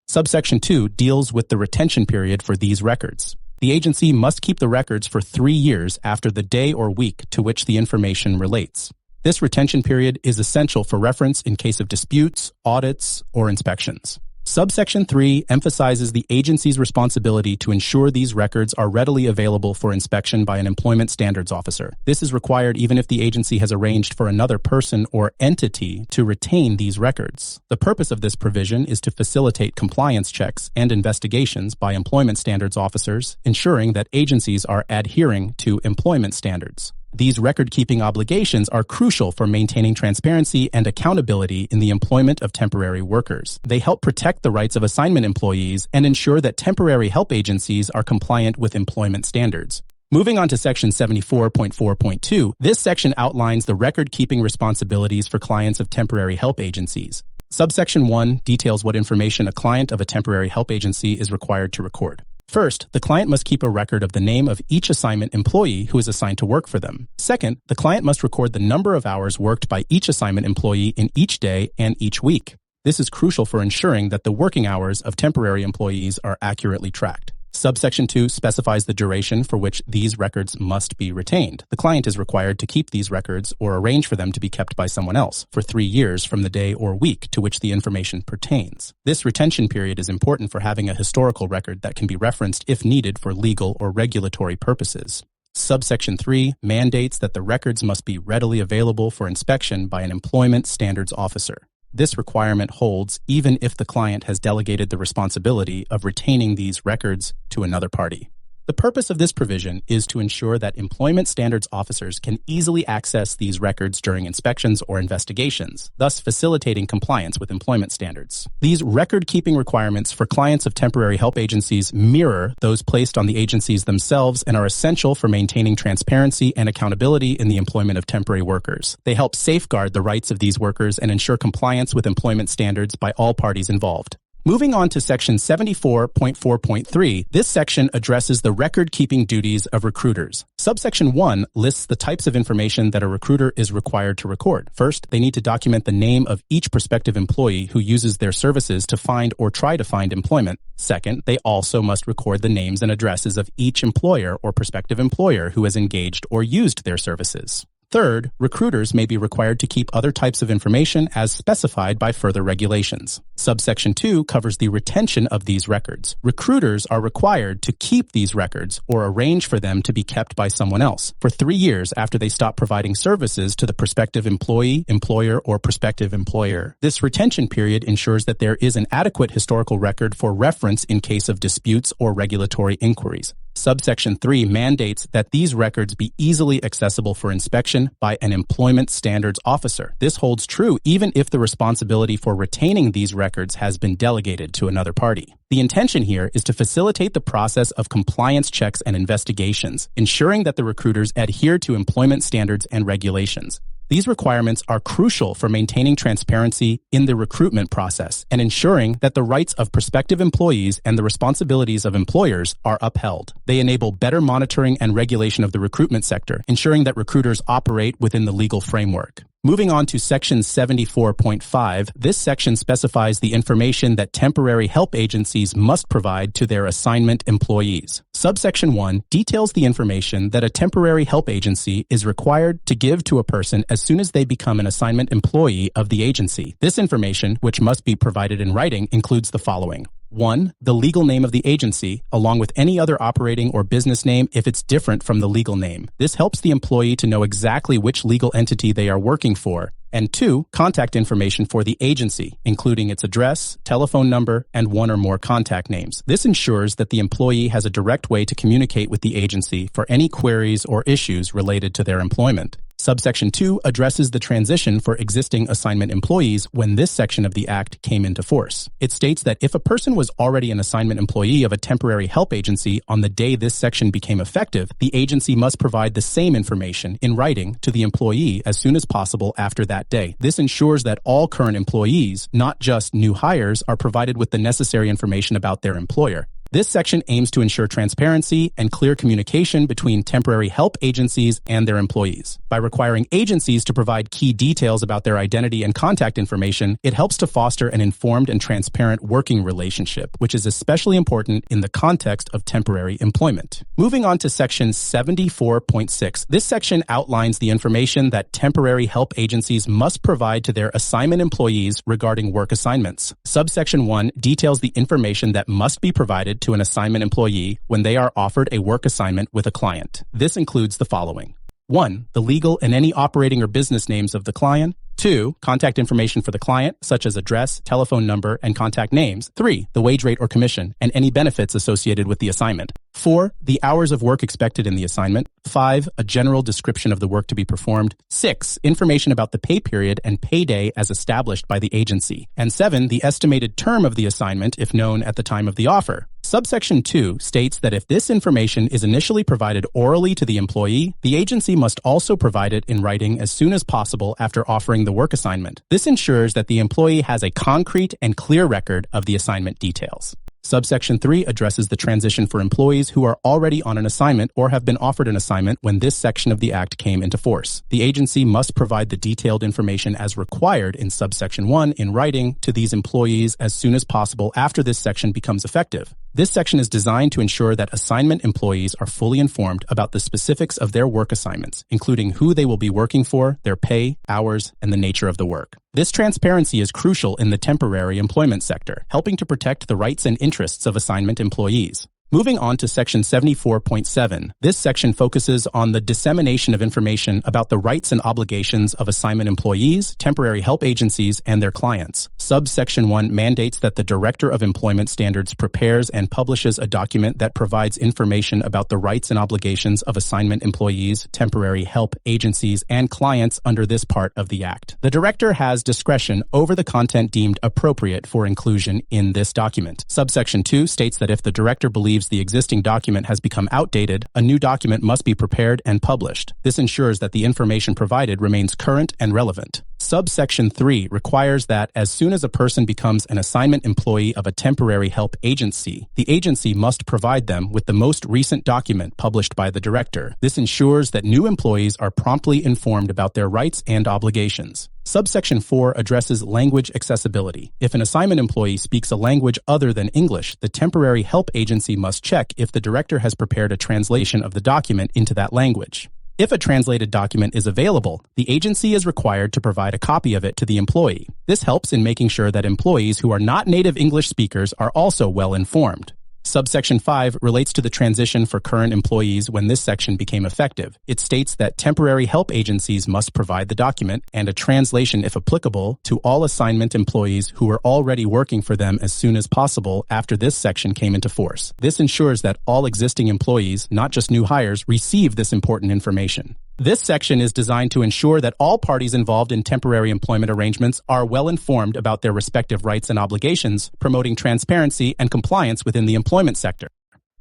Subsection 2 deals with the retention period for these records. The agency must keep the records for 3 years after the day or week to which the information relates. This retention period is essential for reference in case of disputes, audits, or inspections. Subsection 3 emphasizes the agency's responsibility to ensure these records are readily available for inspection by an employment standards officer. This is required even if the agency has arranged for another person or entity to retain these records. The purpose of this provision is to facilitate compliance checks and investigations by employment standards officers, ensuring that agencies are adhering to employment standards. These record-keeping obligations are crucial for maintaining transparency and accountability in the employment of temporary workers. They help protect the rights of assignment employees and ensure that temporary help agencies are compliant with employment standards. Moving on to section 74.4.2, this section outlines the record-keeping responsibilities for clients of temporary help agencies. Subsection 1 details what information a client of a temporary help agency is required to record. First, the client must keep a record of the name of each assignment employee who is assigned to work for them. Second, the client must record the number of hours worked by each assignment employee in each day and each week. This is crucial for ensuring that the working hours of temporary employees are accurately tracked. Subsection 2 specifies the duration for which these records must be retained. The client is required to keep these records or arrange for them to be kept by someone else for 3 years from the day or week to which the information pertains. This retention period is important for having a historical record that can be referenced if needed for legal or regulatory purposes. Subsection 3 mandates that the records must be readily available for inspection by an employment standards officer. This requirement holds even if the client has delegated the responsibility of retaining these records to another party. The purpose of this provision is to ensure that employment standards officers can easily access these records during inspections or investigations, thus facilitating compliance with employment standards. These record-keeping requirements for clients of temporary help agencies mirror those placed on the agencies themselves and are essential for maintaining transparency and accountability in the employment of temporary workers. They help safeguard the rights of these workers and ensure compliance with employment standards by all parties involved. Moving on to section 74.4.3, this section addresses the record-keeping duties of recruiters. Subsection 1 lists the types of information that a recruiter is required to record. First, they need to document the name of each prospective employee who uses their services to find or try to find employment. Second, they also must record the names and addresses of each employer or prospective employer who has engaged or used their services. Third, recruiters may be required to keep other types of information as specified by further regulations. Subsection 2 covers the retention of these records. Recruiters are required to keep these records or arrange for them to be kept by someone else for 3 years after they stop providing services to the prospective employee, employer, or prospective employer. This retention period ensures that there is an adequate historical record for reference in case of disputes or regulatory inquiries. Subsection 3 mandates that these records be easily accessible for inspection by an employment standards officer. This holds true even if the responsibility for retaining these records has been delegated to another party. The intention here is to facilitate the process of compliance checks and investigations, ensuring that the recruiters adhere to employment standards and regulations. These requirements are crucial for maintaining transparency in the recruitment process and ensuring that the rights of prospective employees and the responsibilities of employers are upheld. They enable better monitoring and regulation of the recruitment sector, ensuring that recruiters operate within the legal framework. Moving on to Section 74.5, this section specifies the information that temporary help agencies must provide to their assignment employees. Subsection 1 details the information that a temporary help agency is required to give to a person as soon as they become an assignment employee of the agency. This information, which must be provided in writing, includes the following. 1. The legal name of the agency, along with any other operating or business name if it's different from the legal name. This helps the employee to know exactly which legal entity they are working for. And 2, contact information for the agency, including its address, telephone number, and one or more contact names. This ensures that the employee has a direct way to communicate with the agency for any queries or issues related to their employment. Subsection 2 addresses the transition for existing assignment employees when this section of the Act came into force. It states that if a person was already an assignment employee of a temporary help agency on the day this section became effective, the agency must provide the same information in writing to the employee as soon as possible after that day. This ensures that all current employees, not just new hires, are provided with the necessary information about their employer. This section aims to ensure transparency and clear communication between temporary help agencies and their employees. By requiring agencies to provide key details about their identity and contact information, it helps to foster an informed and transparent working relationship, which is especially important in the context of temporary employment. Moving on to Section 74.6, this section outlines the information that temporary help agencies must provide to their assignment employees regarding work assignments. Subsection 1 details the information that must be provided to an assignment employee when they are offered a work assignment with a client. This includes the following. 1. The legal and any operating or business names of the client. 2. Contact information for the client, such as address, telephone number, and contact names. 3. The wage rate or commission, and any benefits associated with the assignment. 4. The hours of work expected in the assignment. 5. A general description of the work to be performed. 6. Information about the pay period and payday as established by the agency. And 7. The estimated term of the assignment if known at the time of the offer. Subsection 2 states that if this information is initially provided orally to the employee, the agency must also provide it in writing as soon as possible after offering the work assignment. This ensures that the employee has a concrete and clear record of the assignment details. Subsection 3 addresses the transition for employees who are already on an assignment or have been offered an assignment when this section of the Act came into force. The agency must provide the detailed information as required in Subsection 1 in writing to these employees as soon as possible after this section becomes effective. This section is designed to ensure that assignment employees are fully informed about the specifics of their work assignments, including who they will be working for, their pay, hours, and the nature of the work. This transparency is crucial in the temporary employment sector, helping to protect the rights and interests of assignment employees. Moving on to Section 74.7, this section focuses on the dissemination of information about the rights and obligations of assignment employees, temporary help agencies, and their clients. Subsection 1 mandates that the Director of Employment Standards prepares and publishes a document that provides information about the rights and obligations of assignment employees, temporary help agencies, and clients under this part of the Act. The Director has discretion over the content deemed appropriate for inclusion in this document. Subsection 2 states that if the Director believes the existing document has become outdated, a new document must be prepared and published. This ensures that the information provided remains current and relevant. Subsection 3 requires that as soon as a person becomes an assignment employee of a temporary help agency, the agency must provide them with the most recent document published by the Director. This ensures that new employees are promptly informed about their rights and obligations. Subsection 4 addresses language accessibility. If an assignment employee speaks a language other than English, the temporary help agency must check if the Director has prepared a translation of the document into that language. If a translated document is available, the agency is required to provide a copy of it to the employee. This helps in making sure that employees who are not native English speakers are also well informed. Subsection 5 relates to the transition for current employees when this section became effective. It states that temporary help agencies must provide the document and a translation, if applicable, to all assignment employees who were already working for them as soon as possible after this section came into force. This ensures that all existing employees, not just new hires, receive this important information. This section is designed to ensure that all parties involved in temporary employment arrangements are well informed about their respective rights and obligations, promoting transparency and compliance within the employment sector.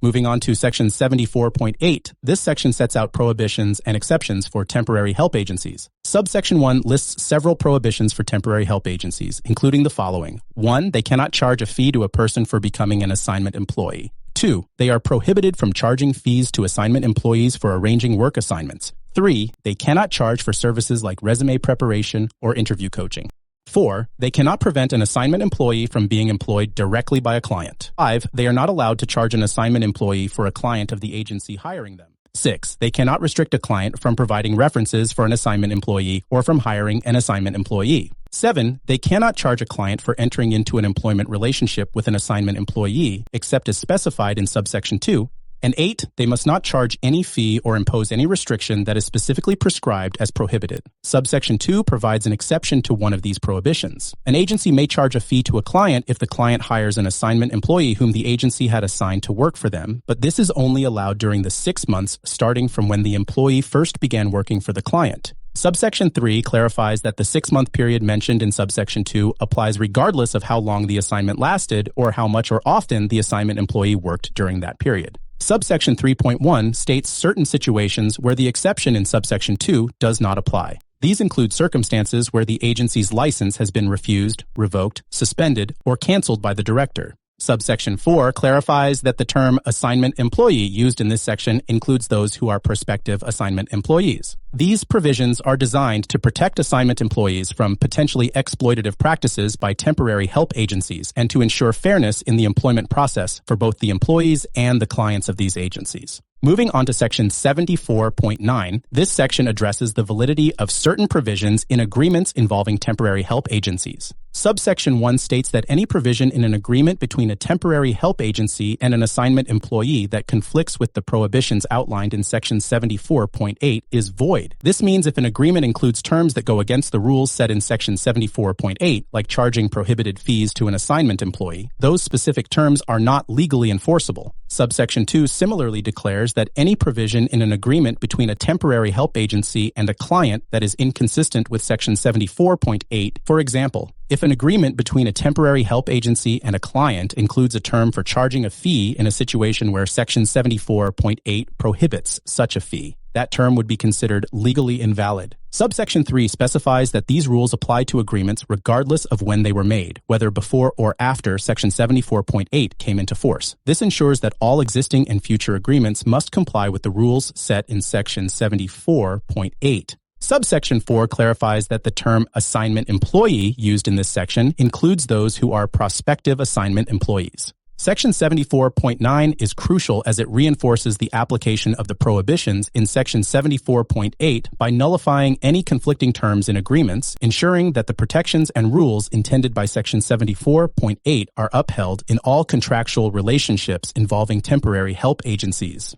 Moving on to Section 74.8, this section sets out prohibitions and exceptions for temporary help agencies. Subsection 1 lists several prohibitions for temporary help agencies, including the following. 1. They cannot charge a fee to a person for becoming an assignment employee. 2. They are prohibited from charging fees to assignment employees for arranging work assignments. 3. They cannot charge for services like resume preparation or interview coaching. 4. They cannot prevent an assignment employee from being employed directly by a client. 5. They are not allowed to charge an assignment employee for a client of the agency hiring them. 6. They cannot restrict a client from providing references for an assignment employee or from hiring an assignment employee. 7. They cannot charge a client for entering into an employment relationship with an assignment employee, except as specified in subsection 2. And 8, they must not charge any fee or impose any restriction that is specifically prescribed as prohibited. Subsection 2 provides an exception to one of these prohibitions. An agency may charge a fee to a client if the client hires an assignment employee whom the agency had assigned to work for them, but this is only allowed during the 6 months starting from when the employee first began working for the client. Subsection 3 clarifies that the 6-month period mentioned in subsection 2 applies regardless of how long the assignment lasted or how much or often the assignment employee worked during that period. Subsection 3.1 states certain situations where the exception in subsection 2 does not apply. These include circumstances where the agency's license has been refused, revoked, suspended, or canceled by the director. Subsection 4 clarifies that the term assignment employee used in this section includes those who are prospective assignment employees. These provisions are designed to protect assignment employees from potentially exploitative practices by temporary help agencies and to ensure fairness in the employment process for both the employees and the clients of these agencies. Moving on to Section 74.9, this section addresses the validity of certain provisions in agreements involving temporary help agencies. Subsection 1 states that any provision in an agreement between a temporary help agency and an assignment employee that conflicts with the prohibitions outlined in Section 74.8 is void. This means if an agreement includes terms that go against the rules set in Section 74.8, like charging prohibited fees to an assignment employee, those specific terms are not legally enforceable. Subsection 2 similarly declares that any provision in an agreement between a temporary help agency and a client that is inconsistent with Section 74.8, for example, if an agreement between a temporary help agency and a client includes a term for charging a fee in a situation where Section 74.8 prohibits such a fee, that term would be considered legally invalid. Subsection 3 specifies that these rules apply to agreements regardless of when they were made, whether before or after Section 74.8 came into force. This ensures that all existing and future agreements must comply with the rules set in Section 74.8. Subsection 4 clarifies that the term assignment employee used in this section includes those who are prospective assignment employees. Section 74.9 is crucial as it reinforces the application of the prohibitions in Section 74.8 by nullifying any conflicting terms in agreements, ensuring that the protections and rules intended by Section 74.8 are upheld in all contractual relationships involving temporary help agencies.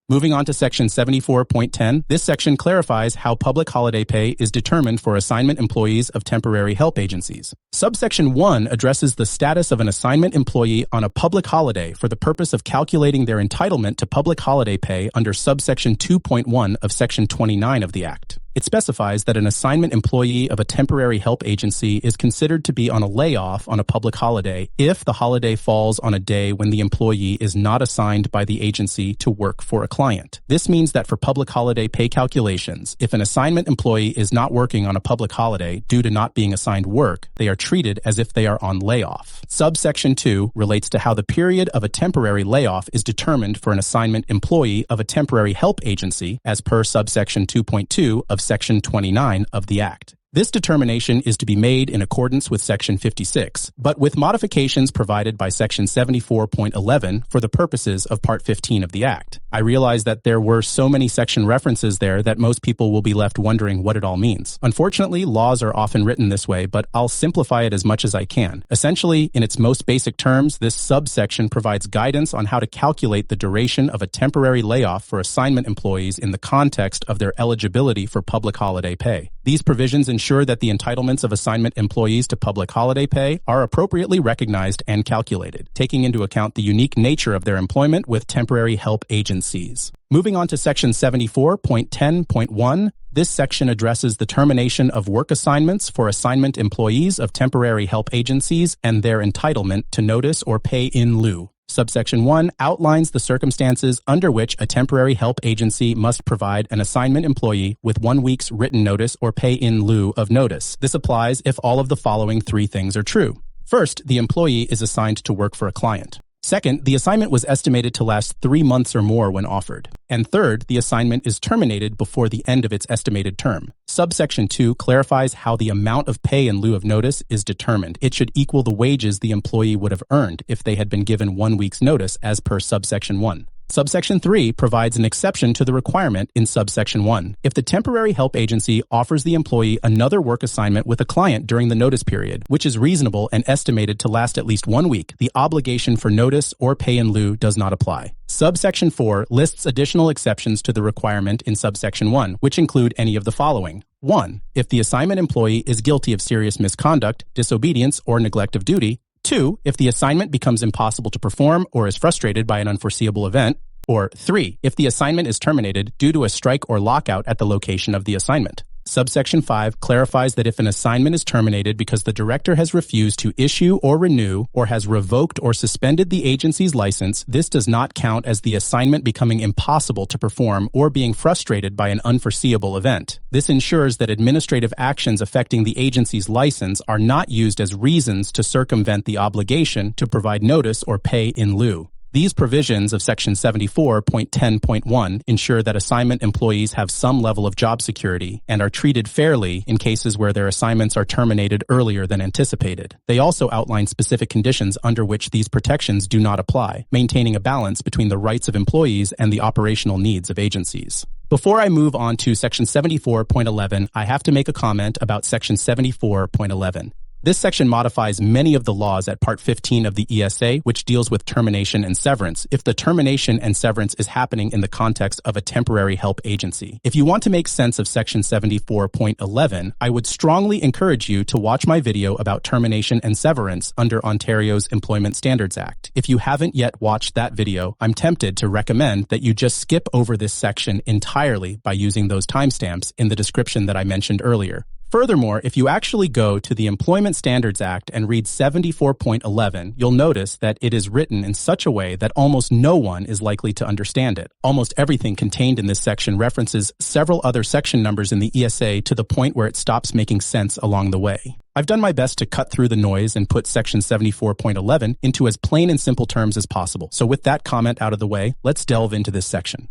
Moving on to Section 74.10, this section clarifies how public holiday pay is determined for assignment employees of temporary help agencies. Subsection 1 addresses the status of an assignment employee on a public holiday for the purpose of calculating their entitlement to public holiday pay under subsection 2.1 of Section 29 of the Act. It specifies that an assignment employee of a temporary help agency is considered to be on a layoff on a public holiday if the holiday falls on a day when the employee is not assigned by the agency to work for a client. This means that for public holiday pay calculations, if an assignment employee is not working on a public holiday due to not being assigned work, they are treated as if they are on layoff. Subsection 2 relates to how the period of a temporary layoff is determined for an assignment employee of a temporary help agency as per subsection 2.2 of Section 29 of the Act. This determination is to be made in accordance with Section 56, but with modifications provided by Section 74.11 for the purposes of Part 15 of the Act. I realize that there were so many section references there that most people will be left wondering what it all means. Unfortunately, laws are often written this way, but I'll simplify it as much as I can. Essentially, in its most basic terms, this subsection provides guidance on how to calculate the duration of a temporary layoff for assignment employees in the context of their eligibility for public holiday pay. These provisions ensure that the entitlements of assignment employees to public holiday pay are appropriately recognized and calculated, taking into account the unique nature of their employment with temporary help agencies. Moving on to Section 74.10.1, this section addresses the termination of work assignments for assignment employees of temporary help agencies and their entitlement to notice or pay in lieu. Subsection 1 outlines the circumstances under which a temporary help agency must provide an assignment employee with 1 week's written notice or pay in lieu of notice. This applies if all of the following three things are true. First, the employee is assigned to work for a client. Second, the assignment was estimated to last 3 months or more when offered. And third, the assignment is terminated before the end of its estimated term. Subsection 2 clarifies how the amount of pay in lieu of notice is determined. It should equal the wages the employee would have earned if they had been given 1 week's notice as per subsection 1. Subsection 3 provides an exception to the requirement in subsection 1. If the temporary help agency offers the employee another work assignment with a client during the notice period, which is reasonable and estimated to last at least 1 week, the obligation for notice or pay in lieu does not apply. Subsection 4 lists additional exceptions to the requirement in subsection 1, which include any of the following. 1. If the assignment employee is guilty of serious misconduct, disobedience, or neglect of duty. 2. If the assignment becomes impossible to perform or is frustrated by an unforeseeable event. Or 3. If the assignment is terminated due to a strike or lockout at the location of the assignment. Subsection 5 clarifies that if an assignment is terminated because the director has refused to issue or renew or has revoked or suspended the agency's license, this does not count as the assignment becoming impossible to perform or being frustrated by an unforeseeable event. This ensures that administrative actions affecting the agency's license are not used as reasons to circumvent the obligation to provide notice or pay in lieu. These provisions of Section 74.10.1 ensure that assignment employees have some level of job security and are treated fairly in cases where their assignments are terminated earlier than anticipated. They also outline specific conditions under which these protections do not apply, maintaining a balance between the rights of employees and the operational needs of agencies. Before I move on to Section 74.11, I have to make a comment about Section 74.11. This section modifies many of the laws at Part 15 of the ESA, which deals with termination and severance, if the termination and severance is happening in the context of a temporary help agency. If you want to make sense of Section 74.11, I would strongly encourage you to watch my video about termination and severance under Ontario's Employment Standards Act. If you haven't yet watched that video, I'm tempted to recommend that you just skip over this section entirely by using those timestamps in the description that I mentioned earlier. Furthermore, if you actually go to the Employment Standards Act and read 74.11, you'll notice that it is written in such a way that almost no one is likely to understand it. Almost everything contained in this section references several other section numbers in the ESA to the point where it stops making sense along the way. I've done my best to cut through the noise and put Section 74.11 into as plain and simple terms as possible. So with that comment out of the way, let's delve into this section.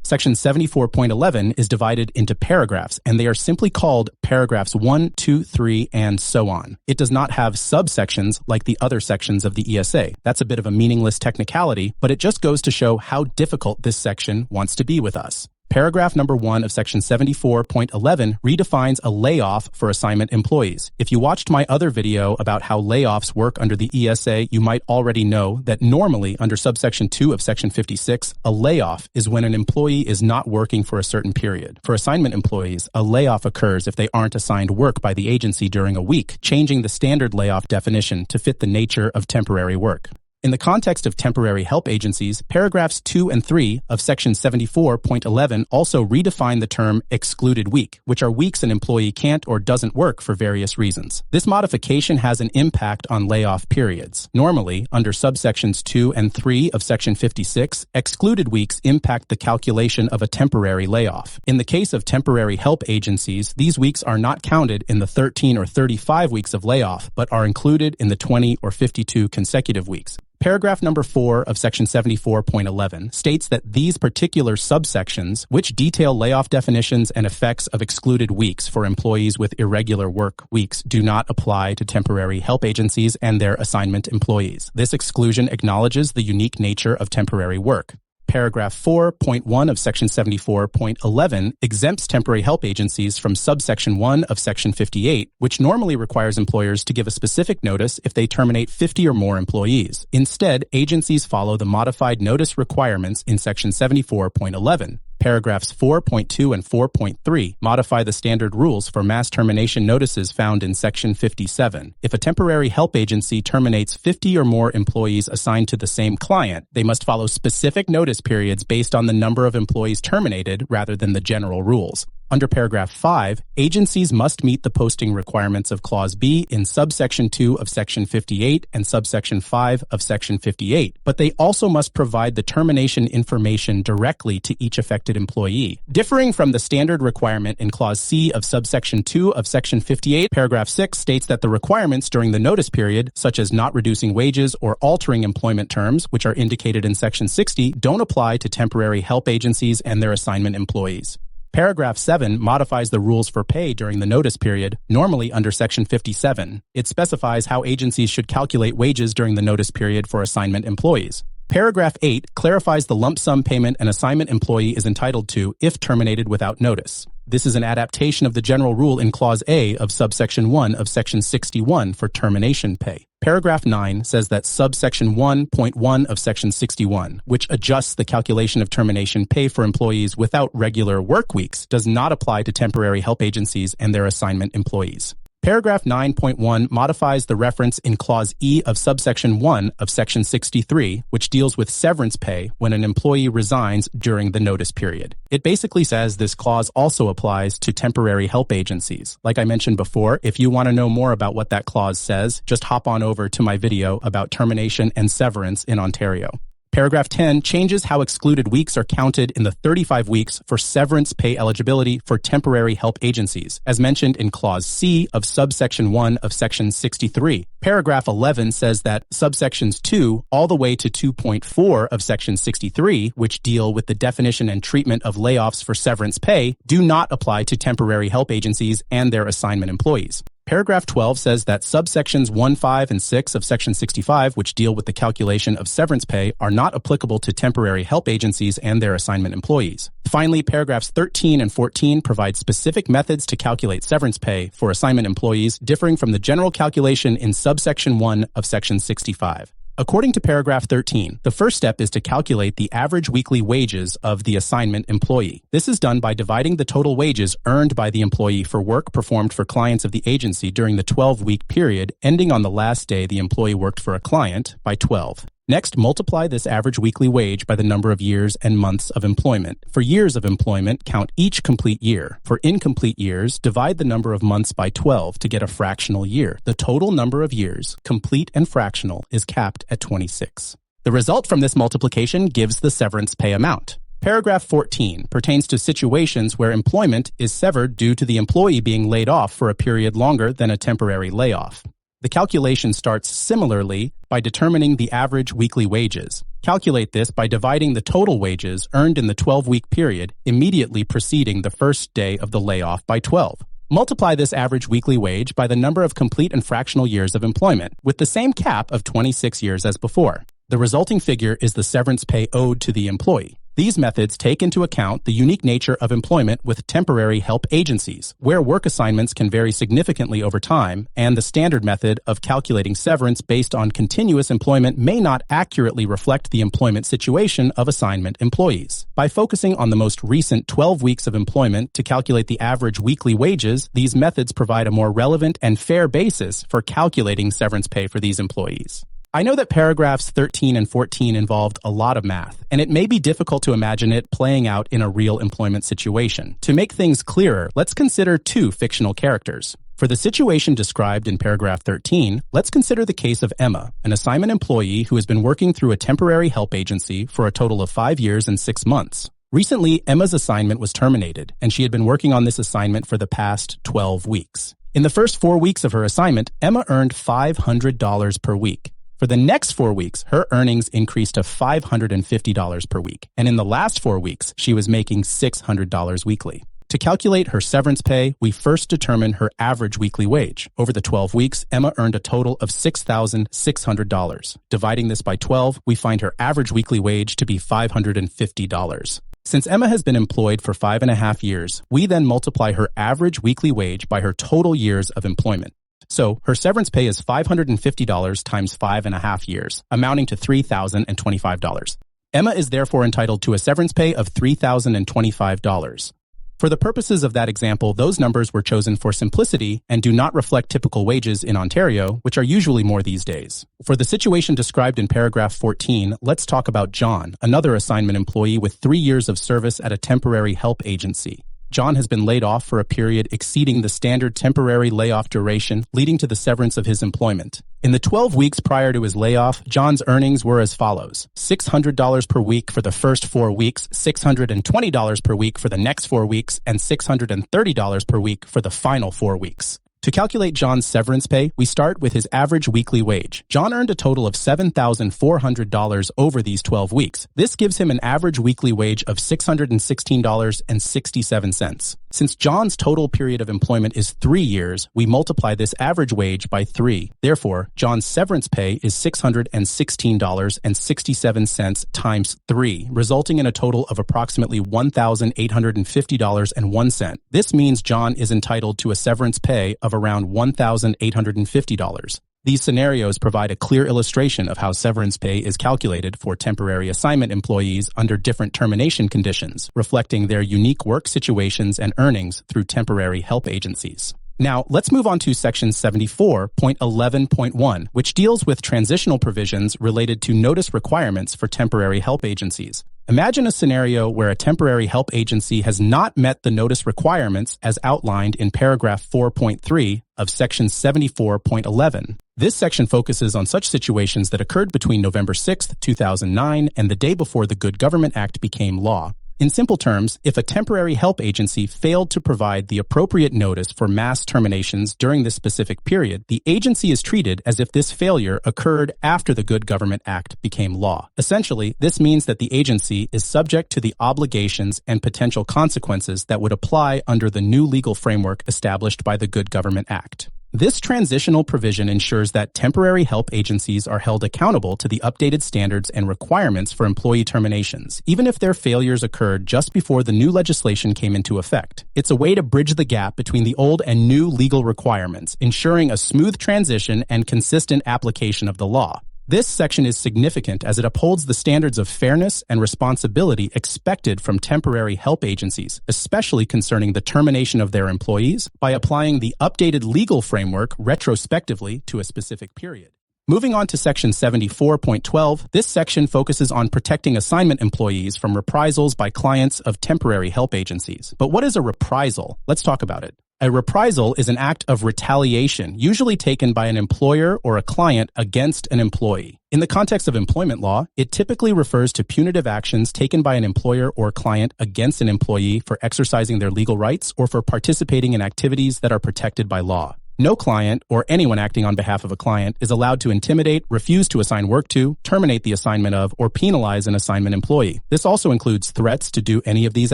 Section 74.11 is divided into paragraphs, and they are simply called paragraphs 1, 2, 3, and so on. It does not have subsections like the other sections of the ESA. That's a bit of a meaningless technicality, but it just goes to show how difficult this section wants to be with us. Paragraph number 1 of Section 74.11 redefines a layoff for assignment employees. If you watched my other video about how layoffs work under the ESA, you might already know that normally under subsection 2 of Section 56, a layoff is when an employee is not working for a certain period. For assignment employees, a layoff occurs if they aren't assigned work by the agency during a week, changing the standard layoff definition to fit the nature of temporary work. In the context of temporary help agencies, paragraphs 2 and 3 of Section 74.11 also redefine the term excluded week, which are weeks an employee can't or doesn't work for various reasons. This modification has an impact on layoff periods. Normally, under subsections 2 and 3 of Section 56, excluded weeks impact the calculation of a temporary layoff. In the case of temporary help agencies, these weeks are not counted in the 13 or 35 weeks of layoff, but are included in the 20 or 52 consecutive weeks. Paragraph number 4 of Section 74.11 states that these particular subsections, which detail layoff definitions and effects of excluded weeks for employees with irregular work weeks, do not apply to temporary help agencies and their assignment employees. This exclusion acknowledges the unique nature of temporary work. Paragraph 4.1 of Section 74.11 exempts temporary help agencies from subsection 1 of Section 58, which normally requires employers to give a specific notice if they terminate 50 or more employees. Instead, agencies follow the modified notice requirements in Section 74.11. Paragraphs 4.2 and 4.3 modify the standard rules for mass termination notices found in Section 57. If a temporary help agency terminates 50 or more employees assigned to the same client, they must follow specific notice periods based on the number of employees terminated rather than the general rules. Under Paragraph 5, agencies must meet the posting requirements of Clause B in subsection 2 of Section 58 and subsection 5 of Section 58, but they also must provide the termination information directly to each affected employee. Differing from the standard requirement in Clause C of subsection 2 of Section 58, Paragraph 6 states that the requirements during the notice period, such as not reducing wages or altering employment terms, which are indicated in Section 60, don't apply to temporary help agencies and their assignment employees. Paragraph 7 modifies the rules for pay during the notice period, normally under Section 57. It specifies how agencies should calculate wages during the notice period for assignment employees. Paragraph 8 clarifies the lump sum payment an assignment employee is entitled to if terminated without notice. This is an adaptation of the general rule in Clause A of subsection 1 of Section 61 for termination pay. Paragraph 9 says that subsection 1.1 of Section 61, which adjusts the calculation of termination pay for employees without regular work weeks, does not apply to temporary help agencies and their assignment employees. Paragraph 9.1 modifies the reference in Clause E of subsection 1 of Section 63, which deals with severance pay when an employee resigns during the notice period. It basically says this clause also applies to temporary help agencies. Like I mentioned before, if you want to know more about what that clause says, just hop on over to my video about termination and severance in Ontario. Paragraph 10 changes how excluded weeks are counted in the 35 weeks for severance pay eligibility for temporary help agencies, as mentioned in Clause C of subsection 1 of Section 63. Paragraph 11 says that subsections 2 all the way to 2.4 of Section 63, which deal with the definition and treatment of layoffs for severance pay, do not apply to temporary help agencies and their assignment employees. Paragraph 12 says that subsections 1, 5, and 6 of Section 65, which deal with the calculation of severance pay, are not applicable to temporary help agencies and their assignment employees. Finally, paragraphs 13 and 14 provide specific methods to calculate severance pay for assignment employees, differing from the general calculation in subsection 1 of Section 65. According to paragraph 13, the first step is to calculate the average weekly wages of the assignment employee. This is done by dividing the total wages earned by the employee for work performed for clients of the agency during the 12-week period ending on the last day the employee worked for a client by 12. Next, multiply this average weekly wage by the number of years and months of employment. For years of employment, count each complete year. For incomplete years, divide the number of months by 12 to get a fractional year. The total number of years, complete and fractional, is capped at 26. The result from this multiplication gives the severance pay amount. Paragraph 14 pertains to situations where employment is severed due to the employee being laid off for a period longer than a temporary layoff. The calculation starts similarly by determining the average weekly wages. Calculate this by dividing the total wages earned in the 12-week period immediately preceding the first day of the layoff by 12. Multiply this average weekly wage by the number of complete and fractional years of employment, with the same cap of 26 years as before. The resulting figure is the severance pay owed to the employee. These methods take into account the unique nature of employment with temporary help agencies, where work assignments can vary significantly over time, and the standard method of calculating severance based on continuous employment may not accurately reflect the employment situation of assignment employees. By focusing on the most recent 12 weeks of employment to calculate the average weekly wages, these methods provide a more relevant and fair basis for calculating severance pay for these employees. I know that paragraphs 13 and 14 involved a lot of math, and it may be difficult to imagine it playing out in a real employment situation. To make things clearer, let's consider two fictional characters. For the situation described in paragraph 13, let's consider the case of Emma, an assignment employee who has been working through a temporary help agency for a total of 5 years and 6 months. Recently, Emma's assignment was terminated, and she had been working on this assignment for the past 12 weeks. In the first 4 weeks of her assignment, Emma earned $500 per week. For the next 4 weeks, her earnings increased to $550 per week. And in the last 4 weeks, she was making $600 weekly. To calculate her severance pay, we first determine her average weekly wage. Over the 12 weeks, Emma earned a total of $6,600. Dividing this by 12, we find her average weekly wage to be $550. Since Emma has been employed for 5.5 years, we then multiply her average weekly wage by her total years of employment. So her severance pay is $550 times 5.5 years, amounting to $3,025. Emma is therefore entitled to a severance pay of $3,025. For the purposes of that example, those numbers were chosen for simplicity and do not reflect typical wages in Ontario, which are usually more these days. For the situation described in paragraph 14, let's talk about John, another assignment employee with 3 years of service at a temporary help agency. John has been laid off for a period exceeding the standard temporary layoff duration, leading to the severance of his employment. In the 12 weeks prior to his layoff, John's earnings were as follows: $600 per week for the first 4 weeks, $620 per week for the next 4 weeks, and $630 per week for the final 4 weeks. To calculate John's severance pay, we start with his average weekly wage. John earned a total of $7,400 over these 12 weeks. This gives him an average weekly wage of $616.67. Since John's total period of employment is 3 years, we multiply this average wage by 3. Therefore, John's severance pay is $616.67 times 3, resulting in a total of approximately $1,850.01. This means John is entitled to a severance pay of around $1,850. These scenarios provide a clear illustration of how severance pay is calculated for temporary assignment employees under different termination conditions, reflecting their unique work situations and earnings through temporary help agencies. Now, let's move on to Section 74.11.1, which deals with transitional provisions related to notice requirements for temporary help agencies. Imagine a scenario where a temporary help agency has not met the notice requirements as outlined in paragraph 4.3 of Section 74.11. This section focuses on such situations that occurred between November 6, 2009 and the day before the Good Government Act became law. In simple terms, if a temporary help agency failed to provide the appropriate notice for mass terminations during this specific period, the agency is treated as if this failure occurred after the Good Government Act became law. Essentially, this means that the agency is subject to the obligations and potential consequences that would apply under the new legal framework established by the Good Government Act. This transitional provision ensures that temporary help agencies are held accountable to the updated standards and requirements for employee terminations, even if their failures occurred just before the new legislation came into effect. It's a way to bridge the gap between the old and new legal requirements, ensuring a smooth transition and consistent application of the law. This section is significant as it upholds the standards of fairness and responsibility expected from temporary help agencies, especially concerning the termination of their employees, by applying the updated legal framework retrospectively to a specific period. Moving on to Section 74.12, this section focuses on protecting assignment employees from reprisals by clients of temporary help agencies. But what is a reprisal? Let's talk about it. A reprisal is an act of retaliation, usually taken by an employer or a client against an employee. In the context of employment law, it typically refers to punitive actions taken by an employer or client against an employee for exercising their legal rights or for participating in activities that are protected by law. No client, or anyone acting on behalf of a client, is allowed to intimidate, refuse to assign work to, terminate the assignment of, or penalize an assignment employee. This also includes threats to do any of these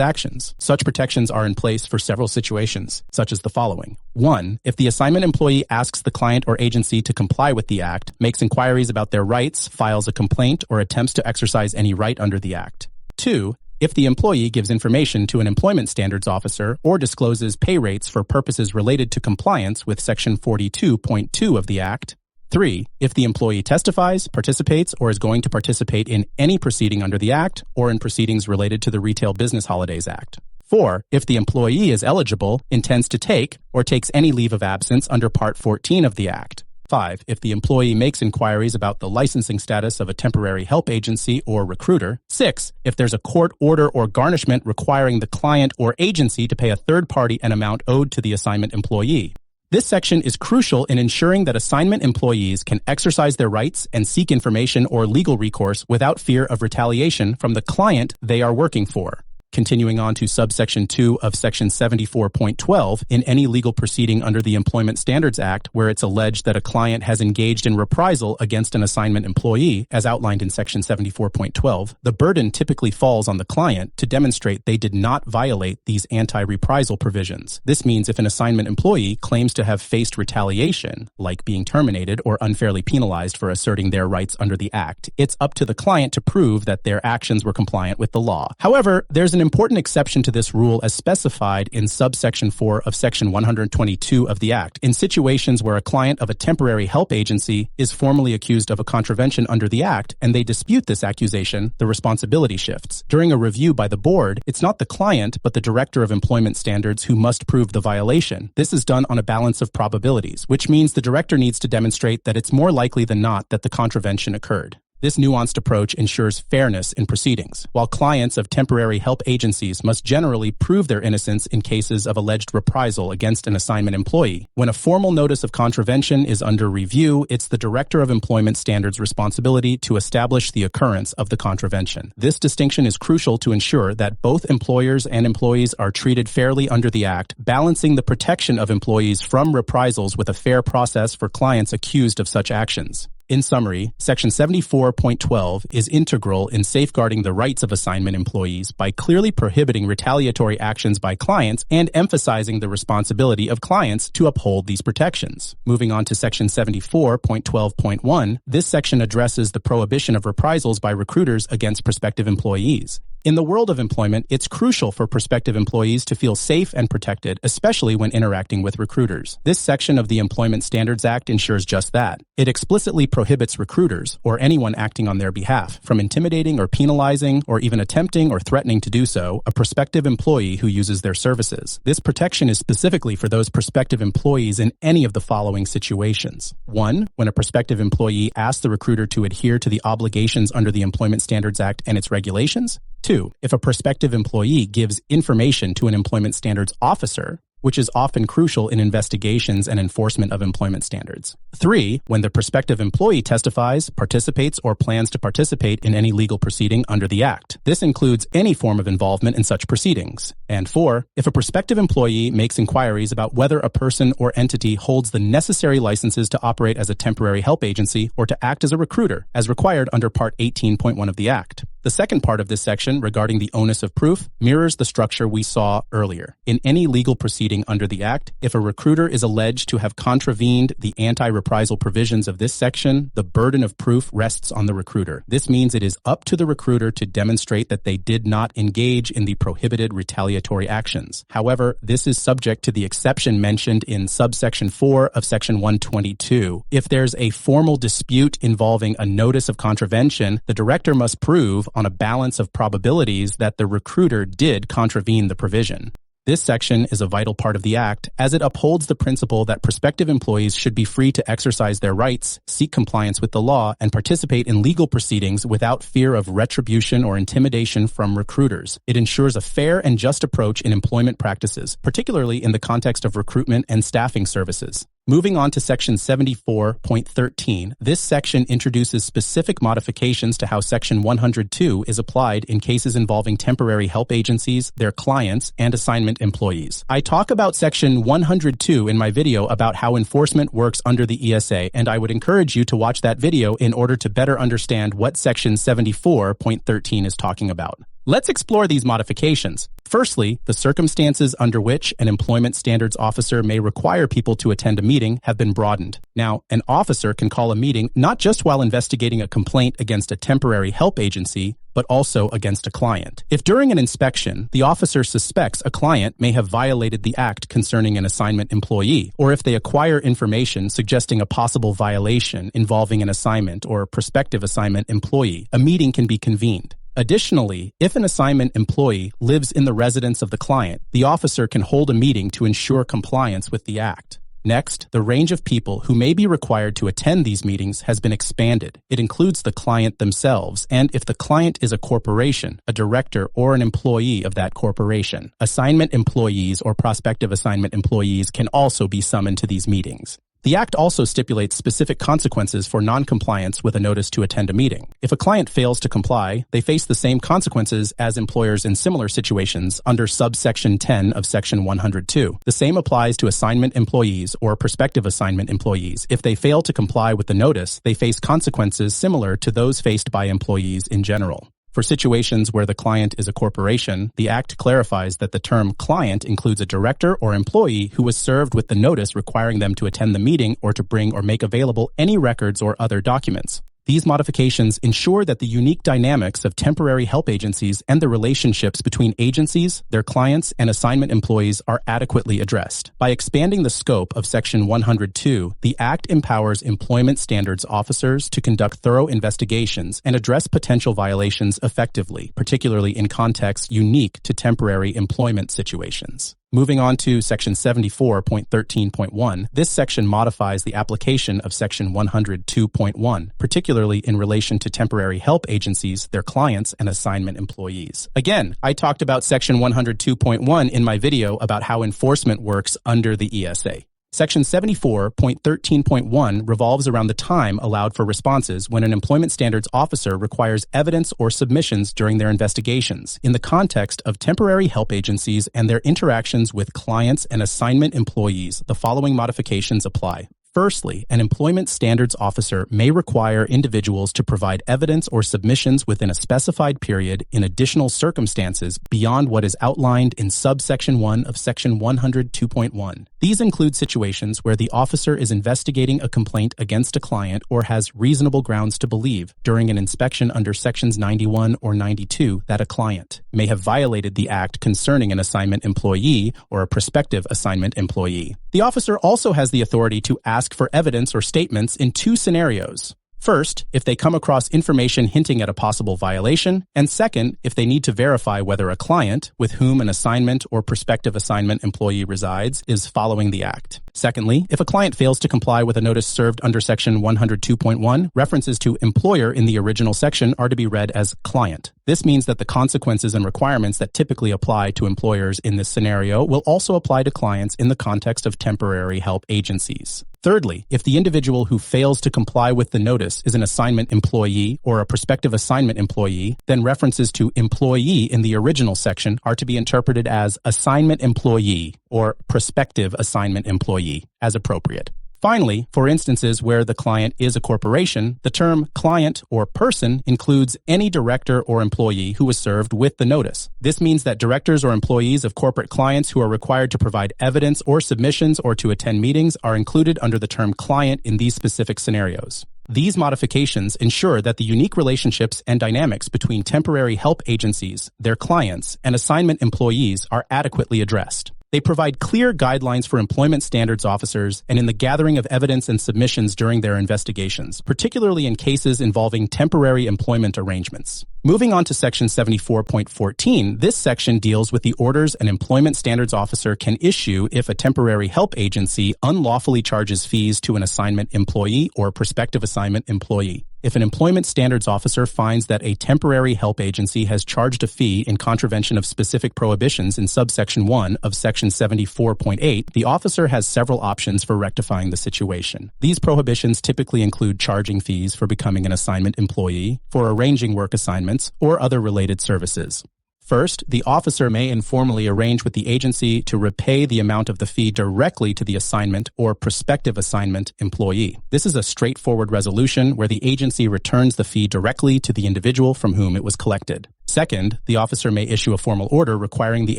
actions. Such protections are in place for several situations, such as the following. 1. If the assignment employee asks the client or agency to comply with the act, makes inquiries about their rights, files a complaint, or attempts to exercise any right under the act. 2. If the employee gives information to an employment standards officer or discloses pay rates for purposes related to compliance with Section 42.2 of the Act. 3. If the employee testifies, participates, or is going to participate in any proceeding under the Act or in proceedings related to the Retail Business Holidays Act. 4. If the employee is eligible, intends to take, or takes any leave of absence under Part 14 of the Act. 5. If the employee makes inquiries about the licensing status of a temporary help agency or recruiter. 6. If there's a court order or garnishment requiring the client or agency to pay a third party an amount owed to the assignment employee. This section is crucial in ensuring that assignment employees can exercise their rights and seek information or legal recourse without fear of retaliation from the client they are working for. Continuing on to subsection 2 of section 74.12, in any legal proceeding under the Employment Standards Act where it's alleged that a client has engaged in reprisal against an assignment employee, as outlined in section 74.12, the burden typically falls on the client to demonstrate they did not violate these anti-reprisal provisions. This means if an assignment employee claims to have faced retaliation, like being terminated or unfairly penalized for asserting their rights under the Act, it's up to the client to prove that their actions were compliant with the law. However, there's an important exception to this rule as specified in subsection 4 of section 122 of the Act in situations where a client of a temporary help agency is formally accused of a contravention under the Act and they dispute this accusation, the responsibility shifts. During a review by the board, it's not the client but the Director of Employment Standards who must prove the violation. This is done on a balance of probabilities, which means the director needs to demonstrate that it's more likely than not that the contravention occurred. This nuanced approach ensures fairness in proceedings, while clients of temporary help agencies must generally prove their innocence in cases of alleged reprisal against an assignment employee. When a formal notice of contravention is under review, it's the Director of Employment Standards' responsibility to establish the occurrence of the contravention. This distinction is crucial to ensure that both employers and employees are treated fairly under the Act, balancing the protection of employees from reprisals with a fair process for clients accused of such actions. In summary, Section 74.12 is integral in safeguarding the rights of assignment employees by clearly prohibiting retaliatory actions by clients and emphasizing the responsibility of clients to uphold these protections. Moving on to Section 74.12.1, this section addresses the prohibition of reprisals by recruiters against prospective employees. In the world of employment, it's crucial for prospective employees to feel safe and protected, especially when interacting with recruiters. This section of the Employment Standards Act ensures just that. It explicitly prohibits recruiters, or anyone acting on their behalf, from intimidating or penalizing, or even attempting or threatening to do so, a prospective employee who uses their services. This protection is specifically for those prospective employees in any of the following situations. 1. When a prospective employee asks the recruiter to adhere to the obligations under the Employment Standards Act and its regulations. 2. If a prospective employee gives information to an employment standards officer, which is often crucial in investigations and enforcement of employment standards. 3. When the prospective employee testifies, participates, or plans to participate in any legal proceeding under the Act. This includes any form of involvement in such proceedings. And 4. If a prospective employee makes inquiries about whether a person or entity holds the necessary licenses to operate as a temporary help agency or to act as a recruiter, as required under Part 18.1 of the Act. The second part of this section, regarding the onus of proof, mirrors the structure we saw earlier. In any legal proceeding under the Act, if a recruiter is alleged to have contravened the anti-reprisal provisions of this section, the burden of proof rests on the recruiter. This means it is up to the recruiter to demonstrate that they did not engage in the prohibited retaliatory actions. However, this is subject to the exception mentioned in subsection 4 of section 122. If there's a formal dispute involving a notice of contravention, the director must prove on a balance of probabilities that the recruiter did contravene the provision. This section is a vital part of the Act as it upholds the principle that prospective employees should be free to exercise their rights, seek compliance with the law, and participate in legal proceedings without fear of retribution or intimidation from recruiters. It ensures a fair and just approach in employment practices, particularly in the context of recruitment and staffing services. Moving on to Section 74.13, this section introduces specific modifications to how Section 102 is applied in cases involving temporary help agencies, their clients, and assignment employees. I talk about Section 102 in my video about how enforcement works under the ESA, and I would encourage you to watch that video in order to better understand what Section 74.13 is talking about. Let's explore these modifications. Firstly, the circumstances under which an employment standards officer may require people to attend a meeting have been broadened. Now, an officer can call a meeting not just while investigating a complaint against a temporary help agency, but also against a client. If during an inspection, the officer suspects a client may have violated the Act concerning an assignment employee, or if they acquire information suggesting a possible violation involving an assignment or prospective assignment employee, a meeting can be convened. Additionally, if an assignment employee lives in the residence of the client, the officer can hold a meeting to ensure compliance with the Act. Next, the range of people who may be required to attend these meetings has been expanded. It includes the client themselves, and if the client is a corporation, a director, or an employee of that corporation. Assignment employees or prospective assignment employees can also be summoned to these meetings. The Act also stipulates specific consequences for noncompliance with a notice to attend a meeting. If a client fails to comply, they face the same consequences as employers in similar situations under subsection 10 of Section 102. The same applies to assignment employees or prospective assignment employees. If they fail to comply with the notice, they face consequences similar to those faced by employees in general. For situations where the client is a corporation, the Act clarifies that the term client includes a director or employee who was served with the notice requiring them to attend the meeting or to bring or make available any records or other documents. These modifications ensure that the unique dynamics of temporary help agencies and the relationships between agencies, their clients, and assignment employees are adequately addressed. By expanding the scope of Section 102, the Act empowers employment standards officers to conduct thorough investigations and address potential violations effectively, particularly in contexts unique to temporary employment situations. Moving on to Section 74.13.1, this section modifies the application of Section 102.1, particularly in relation to temporary help agencies, their clients, and assignment employees. Again, I talked about Section 102.1 in my video about how enforcement works under the ESA. Section 74.13.1 revolves around the time allowed for responses when an employment standards officer requires evidence or submissions during their investigations in the context of temporary help agencies and their interactions with clients and assignment employees. The following modifications apply. Firstly, an employment standards officer may require individuals to provide evidence or submissions within a specified period in additional circumstances beyond what is outlined in subsection 1 of Section 102.1. These include situations where the officer is investigating a complaint against a client or has reasonable grounds to believe during an inspection under Sections 91 or 92 that a client may have violated the Act concerning an assignment employee or a prospective assignment employee. The officer also has the authority to ask for evidence or statements in two scenarios. First, if they come across information hinting at a possible violation, and second, if they need to verify whether a client, with whom an assignment or prospective assignment employee resides, is following the Act. Secondly, if a client fails to comply with a notice served under Section 102.1, references to employer in the original section are to be read as client. This means that the consequences and requirements that typically apply to employers in this scenario will also apply to clients in the context of temporary help agencies. Thirdly, if the individual who fails to comply with the notice is an assignment employee or a prospective assignment employee, then references to employee in the original section are to be interpreted as assignment employee or prospective assignment employee, as appropriate. Finally, for instances where the client is a corporation, the term client or person includes any director or employee who was served with the notice. This means that directors or employees of corporate clients who are required to provide evidence or submissions or to attend meetings are included under the term client in these specific scenarios. These modifications ensure that the unique relationships and dynamics between temporary help agencies, their clients, and assignment employees are adequately addressed. They provide clear guidelines for employment standards officers and in the gathering of evidence and submissions during their investigations, particularly in cases involving temporary employment arrangements. Moving on to Section 74.14, this section deals with the orders an employment standards officer can issue if a temporary help agency unlawfully charges fees to an assignment employee or prospective assignment employee. If an employment standards officer finds that a temporary help agency has charged a fee in contravention of specific prohibitions in subsection 1 of Section 74.8, the officer has several options for rectifying the situation. These prohibitions typically include charging fees for becoming an assignment employee, for arranging work assignments, or other related services. First, the officer may informally arrange with the agency to repay the amount of the fee directly to the assignment or prospective assignment employee. This is a straightforward resolution where the agency returns the fee directly to the individual from whom it was collected. Second, the officer may issue a formal order requiring the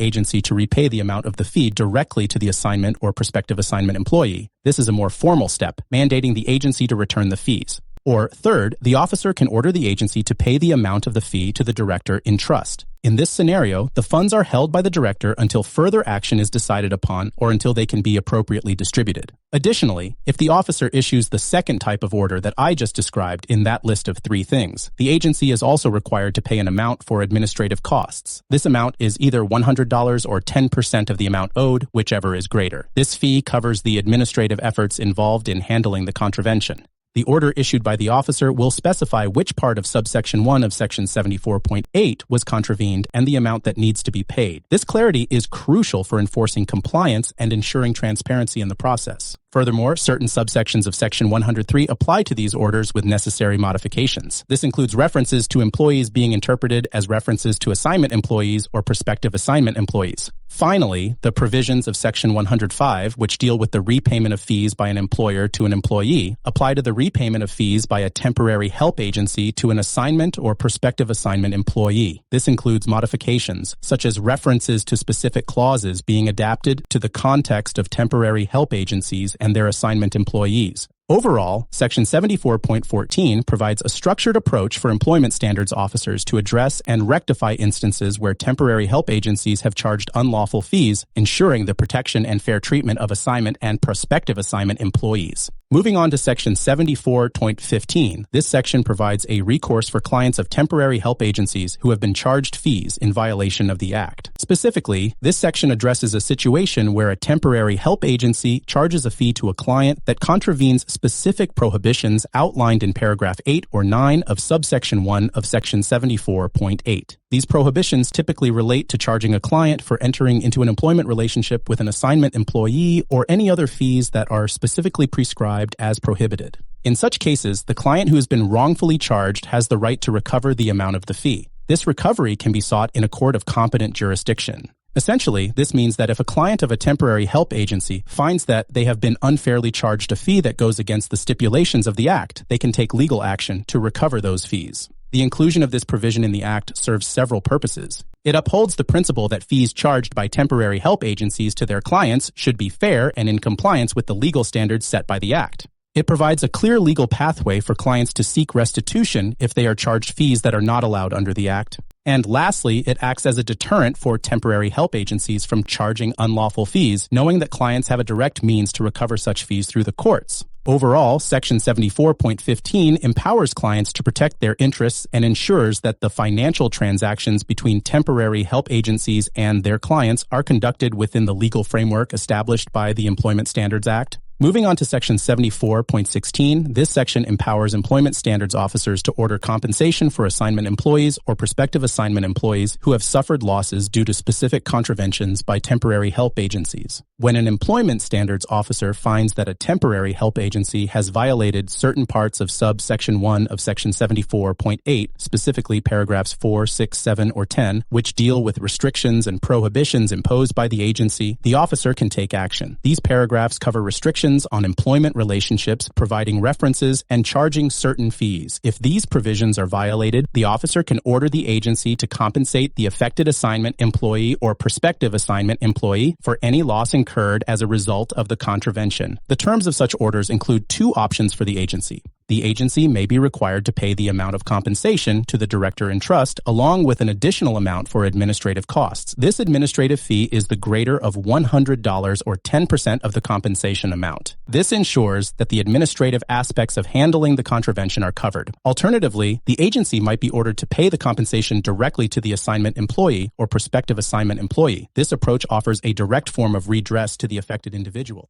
agency to repay the amount of the fee directly to the assignment or prospective assignment employee. This is a more formal step, mandating the agency to return the fees. Or third, the officer can order the agency to pay the amount of the fee to the director in trust. In this scenario, the funds are held by the director until further action is decided upon or until they can be appropriately distributed. Additionally, if the officer issues the second type of order that I just described in that list of 3 things, the agency is also required to pay an amount for administrative costs. This amount is either $100 or 10% of the amount owed, whichever is greater. This fee covers the administrative efforts involved in handling the contravention. The order issued by the officer will specify which part of subsection 1 of section 74.8 was contravened and the amount that needs to be paid. This clarity is crucial for enforcing compliance and ensuring transparency in the process. Furthermore, certain subsections of Section 103 apply to these orders with necessary modifications. This includes references to employees being interpreted as references to assignment employees or prospective assignment employees. Finally, the provisions of Section 105, which deal with the repayment of fees by an employer to an employee, apply to the repayment of fees by a temporary help agency to an assignment or prospective assignment employee. This includes modifications, such as references to specific clauses being adapted to the context of temporary help agencies and their assignment employees. Overall, Section 74.14 provides a structured approach for employment standards officers to address and rectify instances where temporary help agencies have charged unlawful fees, ensuring the protection and fair treatment of assignment and prospective assignment employees. Moving on to Section 74.15, this section provides a recourse for clients of temporary help agencies who have been charged fees in violation of the Act. Specifically, this section addresses a situation where a temporary help agency charges a fee to a client that contravenes specific prohibitions outlined in paragraph 8 or 9 of subsection 1 of Section 74.8. These prohibitions typically relate to charging a client for entering into an employment relationship with an assignment employee or any other fees that are specifically prescribed as prohibited. In such cases, the client who has been wrongfully charged has the right to recover the amount of the fee. This recovery can be sought in a court of competent jurisdiction. Essentially, this means that if a client of a temporary help agency finds that they have been unfairly charged a fee that goes against the stipulations of the Act, they can take legal action to recover those fees. The inclusion of this provision in the Act serves several purposes. It upholds the principle that fees charged by temporary help agencies to their clients should be fair and in compliance with the legal standards set by the Act. It provides a clear legal pathway for clients to seek restitution if they are charged fees that are not allowed under the Act. And lastly, it acts as a deterrent for temporary help agencies from charging unlawful fees, knowing that clients have a direct means to recover such fees through the courts. Overall, Section 74.15 empowers clients to protect their interests and ensures that the financial transactions between temporary help agencies and their clients are conducted within the legal framework established by the Employment Standards Act. Moving on to Section 74.16, this section empowers employment standards officers to order compensation for assignment employees or prospective assignment employees who have suffered losses due to specific contraventions by temporary help agencies. When an employment standards officer finds that a temporary help agency has violated certain parts of subsection 1 of Section 74.8, specifically paragraphs 4, 6, 7, or 10, which deal with restrictions and prohibitions imposed by the agency, the officer can take action. These paragraphs cover restrictions on employment relationships, providing references, and charging certain fees. If these provisions are violated, the officer can order the agency to compensate the affected assignment employee or prospective assignment employee for any loss incurred as a result of the contravention. The terms of such orders include two options for the agency. The agency may be required to pay the amount of compensation to the director in trust, along with an additional amount for administrative costs. This administrative fee is the greater of $100 or 10% of the compensation amount. This ensures that the administrative aspects of handling the contravention are covered. Alternatively, the agency might be ordered to pay the compensation directly to the assignment employee or prospective assignment employee. This approach offers a direct form of redress to the affected individual.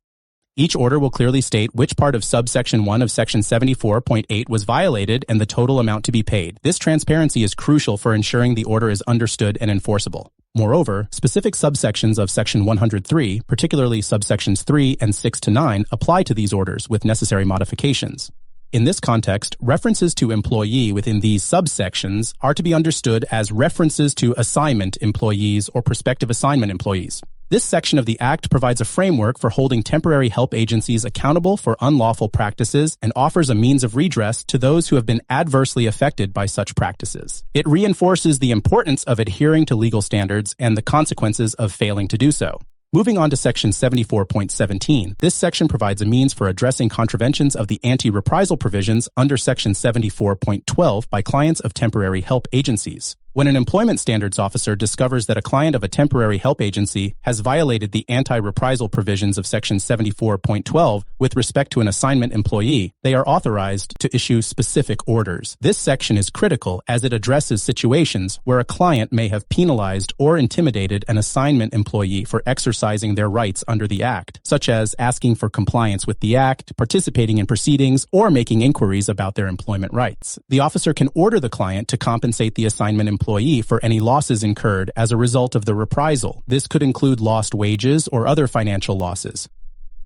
Each order will clearly state which part of subsection 1 of Section 74.8 was violated and the total amount to be paid. This transparency is crucial for ensuring the order is understood and enforceable. Moreover, specific subsections of Section 103, particularly subsections 3 and 6 to 9, apply to these orders with necessary modifications. In this context, references to employee within these subsections are to be understood as references to assignment employees or prospective assignment employees. This section of the Act provides a framework for holding temporary help agencies accountable for unlawful practices and offers a means of redress to those who have been adversely affected by such practices. It reinforces the importance of adhering to legal standards and the consequences of failing to do so. Moving on to Section 74.17, this section provides a means for addressing contraventions of the anti-reprisal provisions under Section 74.12 by clients of temporary help agencies. When an employment standards officer discovers that a client of a temporary help agency has violated the anti-reprisal provisions of Section 74.12 with respect to an assignment employee, they are authorized to issue specific orders. This section is critical as it addresses situations where a client may have penalized or intimidated an assignment employee for exercising their rights under the Act, such as asking for compliance with the Act, participating in proceedings, or making inquiries about their employment rights. The officer can order the client to compensate the assignment employee for any losses incurred as a result of the reprisal. This could include lost wages or other financial losses.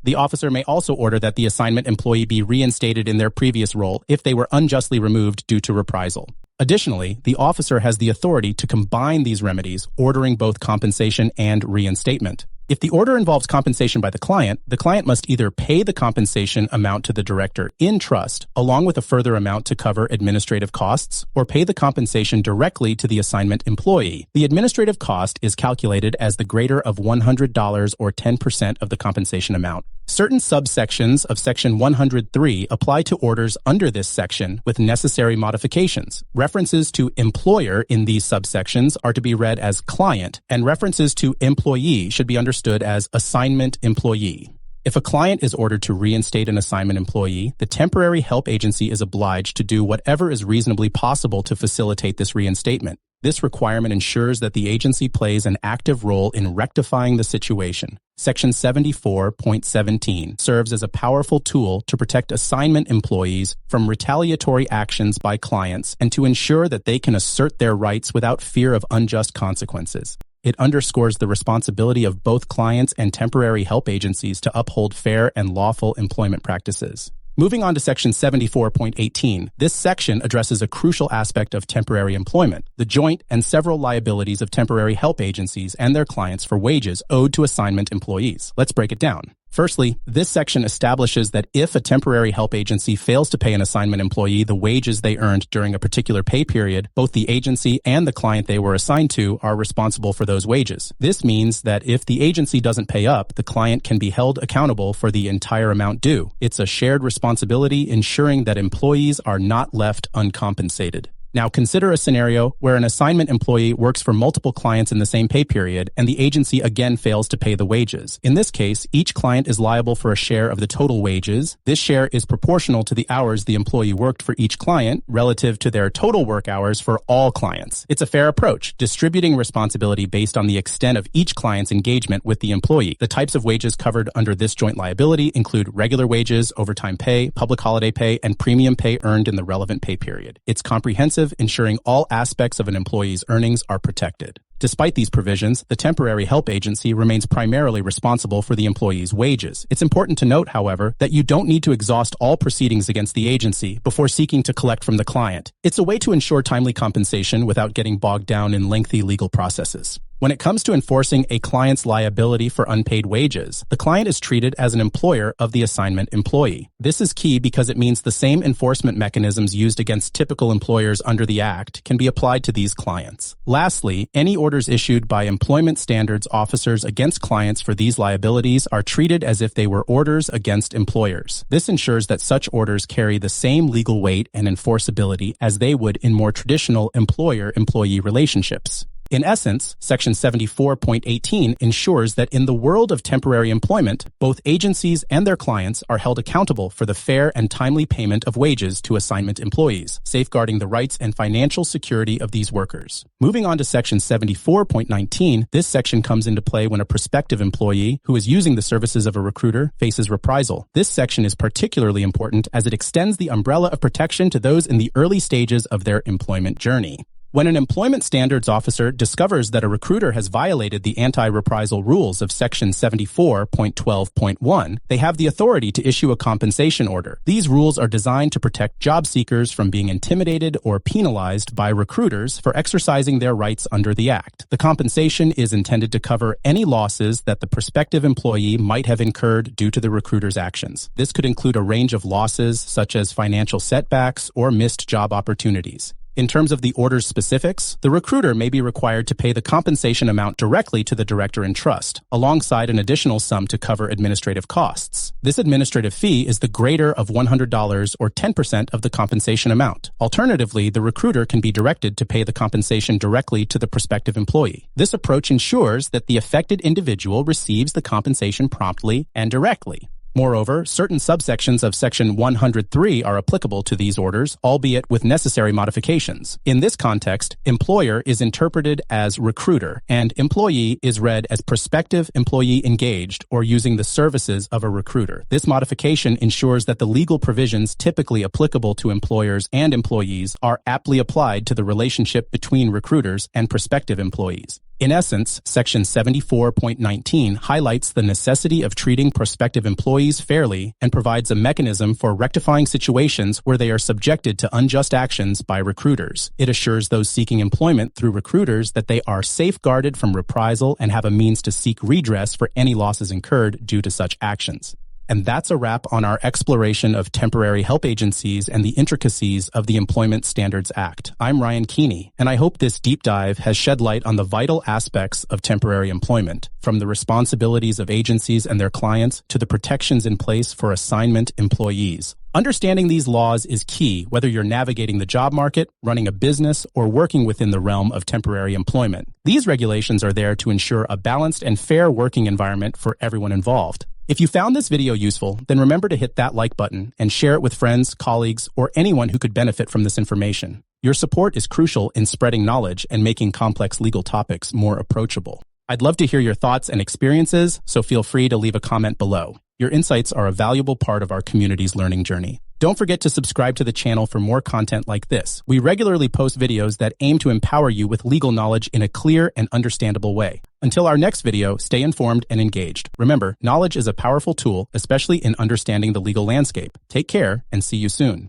The officer may also order that the assignment employee be reinstated in their previous role if they were unjustly removed due to reprisal. Additionally, the officer has the authority to combine these remedies, ordering both compensation and reinstatement. If the order involves compensation by the client must either pay the compensation amount to the director in trust, along with a further amount to cover administrative costs, or pay the compensation directly to the assignment employee. The administrative cost is calculated as the greater of $100 or 10% of the compensation amount. Certain subsections of Section 103 apply to orders under this section with necessary modifications. References to employer in these subsections are to be read as client, and references to employee should be understood as assignment employee. If a client is ordered to reinstate an assignment employee, the temporary help agency is obliged to do whatever is reasonably possible to facilitate this reinstatement. This requirement ensures that the agency plays an active role in rectifying the situation. Section 74.17 serves as a powerful tool to protect assignment employees from retaliatory actions by clients and to ensure that they can assert their rights without fear of unjust consequences. It underscores the responsibility of both clients and temporary help agencies to uphold fair and lawful employment practices. Moving on to Section 74.18, this section addresses a crucial aspect of temporary employment, the joint and several liabilities of temporary help agencies and their clients for wages owed to assignment employees. Let's break it down. Firstly, this section establishes that if a temporary help agency fails to pay an assignment employee the wages they earned during a particular pay period, both the agency and the client they were assigned to are responsible for those wages. This means that if the agency doesn't pay up, the client can be held accountable for the entire amount due. It's a shared responsibility ensuring that employees are not left uncompensated. Now consider a scenario where an assignment employee works for multiple clients in the same pay period and the agency again fails to pay the wages. In this case, each client is liable for a share of the total wages. This share is proportional to the hours the employee worked for each client relative to their total work hours for all clients. It's a fair approach, distributing responsibility based on the extent of each client's engagement with the employee. The types of wages covered under this joint liability include regular wages, overtime pay, public holiday pay, and premium pay earned in the relevant pay period. It's comprehensive, ensuring all aspects of an employee's earnings are protected. Despite these provisions, the temporary help agency remains primarily responsible for the employee's wages. It's important to note, however, that you don't need to exhaust all proceedings against the agency before seeking to collect from the client. It's a way to ensure timely compensation without getting bogged down in lengthy legal processes. When it comes to enforcing a client's liability for unpaid wages, the client is treated as an employer of the assignment employee. This is key because it means the same enforcement mechanisms used against typical employers under the Act can be applied to these clients. Lastly, any orders issued by employment standards officers against clients for these liabilities are treated as if they were orders against employers. This ensures that such orders carry the same legal weight and enforceability as they would in more traditional employer-employee relationships. In essence, Section 74.18 ensures that in the world of temporary employment, both agencies and their clients are held accountable for the fair and timely payment of wages to assignment employees, safeguarding the rights and financial security of these workers. Moving on to Section 74.19, this section comes into play when a prospective employee who is using the services of a recruiter faces reprisal. This section is particularly important as it extends the umbrella of protection to those in the early stages of their employment journey. When an employment standards officer discovers that a recruiter has violated the anti-reprisal rules of Section 74.12.1, they have the authority to issue a compensation order. These rules are designed to protect job seekers from being intimidated or penalized by recruiters for exercising their rights under the Act. The compensation is intended to cover any losses that the prospective employee might have incurred due to the recruiter's actions. This could include a range of losses such as financial setbacks or missed job opportunities. In terms of the order's specifics, the recruiter may be required to pay the compensation amount directly to the director in trust, alongside an additional sum to cover administrative costs. This administrative fee is the greater of $100 or 10% of the compensation amount. Alternatively, the recruiter can be directed to pay the compensation directly to the prospective employee. This approach ensures that the affected individual receives the compensation promptly and directly. Moreover, certain subsections of Section 103 are applicable to these orders, albeit with necessary modifications. In this context, employer is interpreted as recruiter, and employee is read as prospective employee engaged or using the services of a recruiter. This modification ensures that the legal provisions typically applicable to employers and employees are aptly applied to the relationship between recruiters and prospective employees. In essence, Section 74.19 highlights the necessity of treating prospective employees fairly and provides a mechanism for rectifying situations where they are subjected to unjust actions by recruiters. It assures those seeking employment through recruiters that they are safeguarded from reprisal and have a means to seek redress for any losses incurred due to such actions. And that's a wrap on our exploration of temporary help agencies and the intricacies of the Employment Standards Act. I'm Ryan Keeney, and I hope this deep dive has shed light on the vital aspects of temporary employment, from the responsibilities of agencies and their clients to the protections in place for assignment employees. Understanding these laws is key whether you're navigating the job market, running a business, or working within the realm of temporary employment. These regulations are there to ensure a balanced and fair working environment for everyone involved. If you found this video useful, then remember to hit that like button and share it with friends, colleagues, or anyone who could benefit from this information. Your support is crucial in spreading knowledge and making complex legal topics more approachable. I'd love to hear your thoughts and experiences, so feel free to leave a comment below. Your insights are a valuable part of our community's learning journey. Don't forget to subscribe to the channel for more content like this. We regularly post videos that aim to empower you with legal knowledge in a clear and understandable way. Until our next video, stay informed and engaged. Remember, knowledge is a powerful tool, especially in understanding the legal landscape. Take care and see you soon.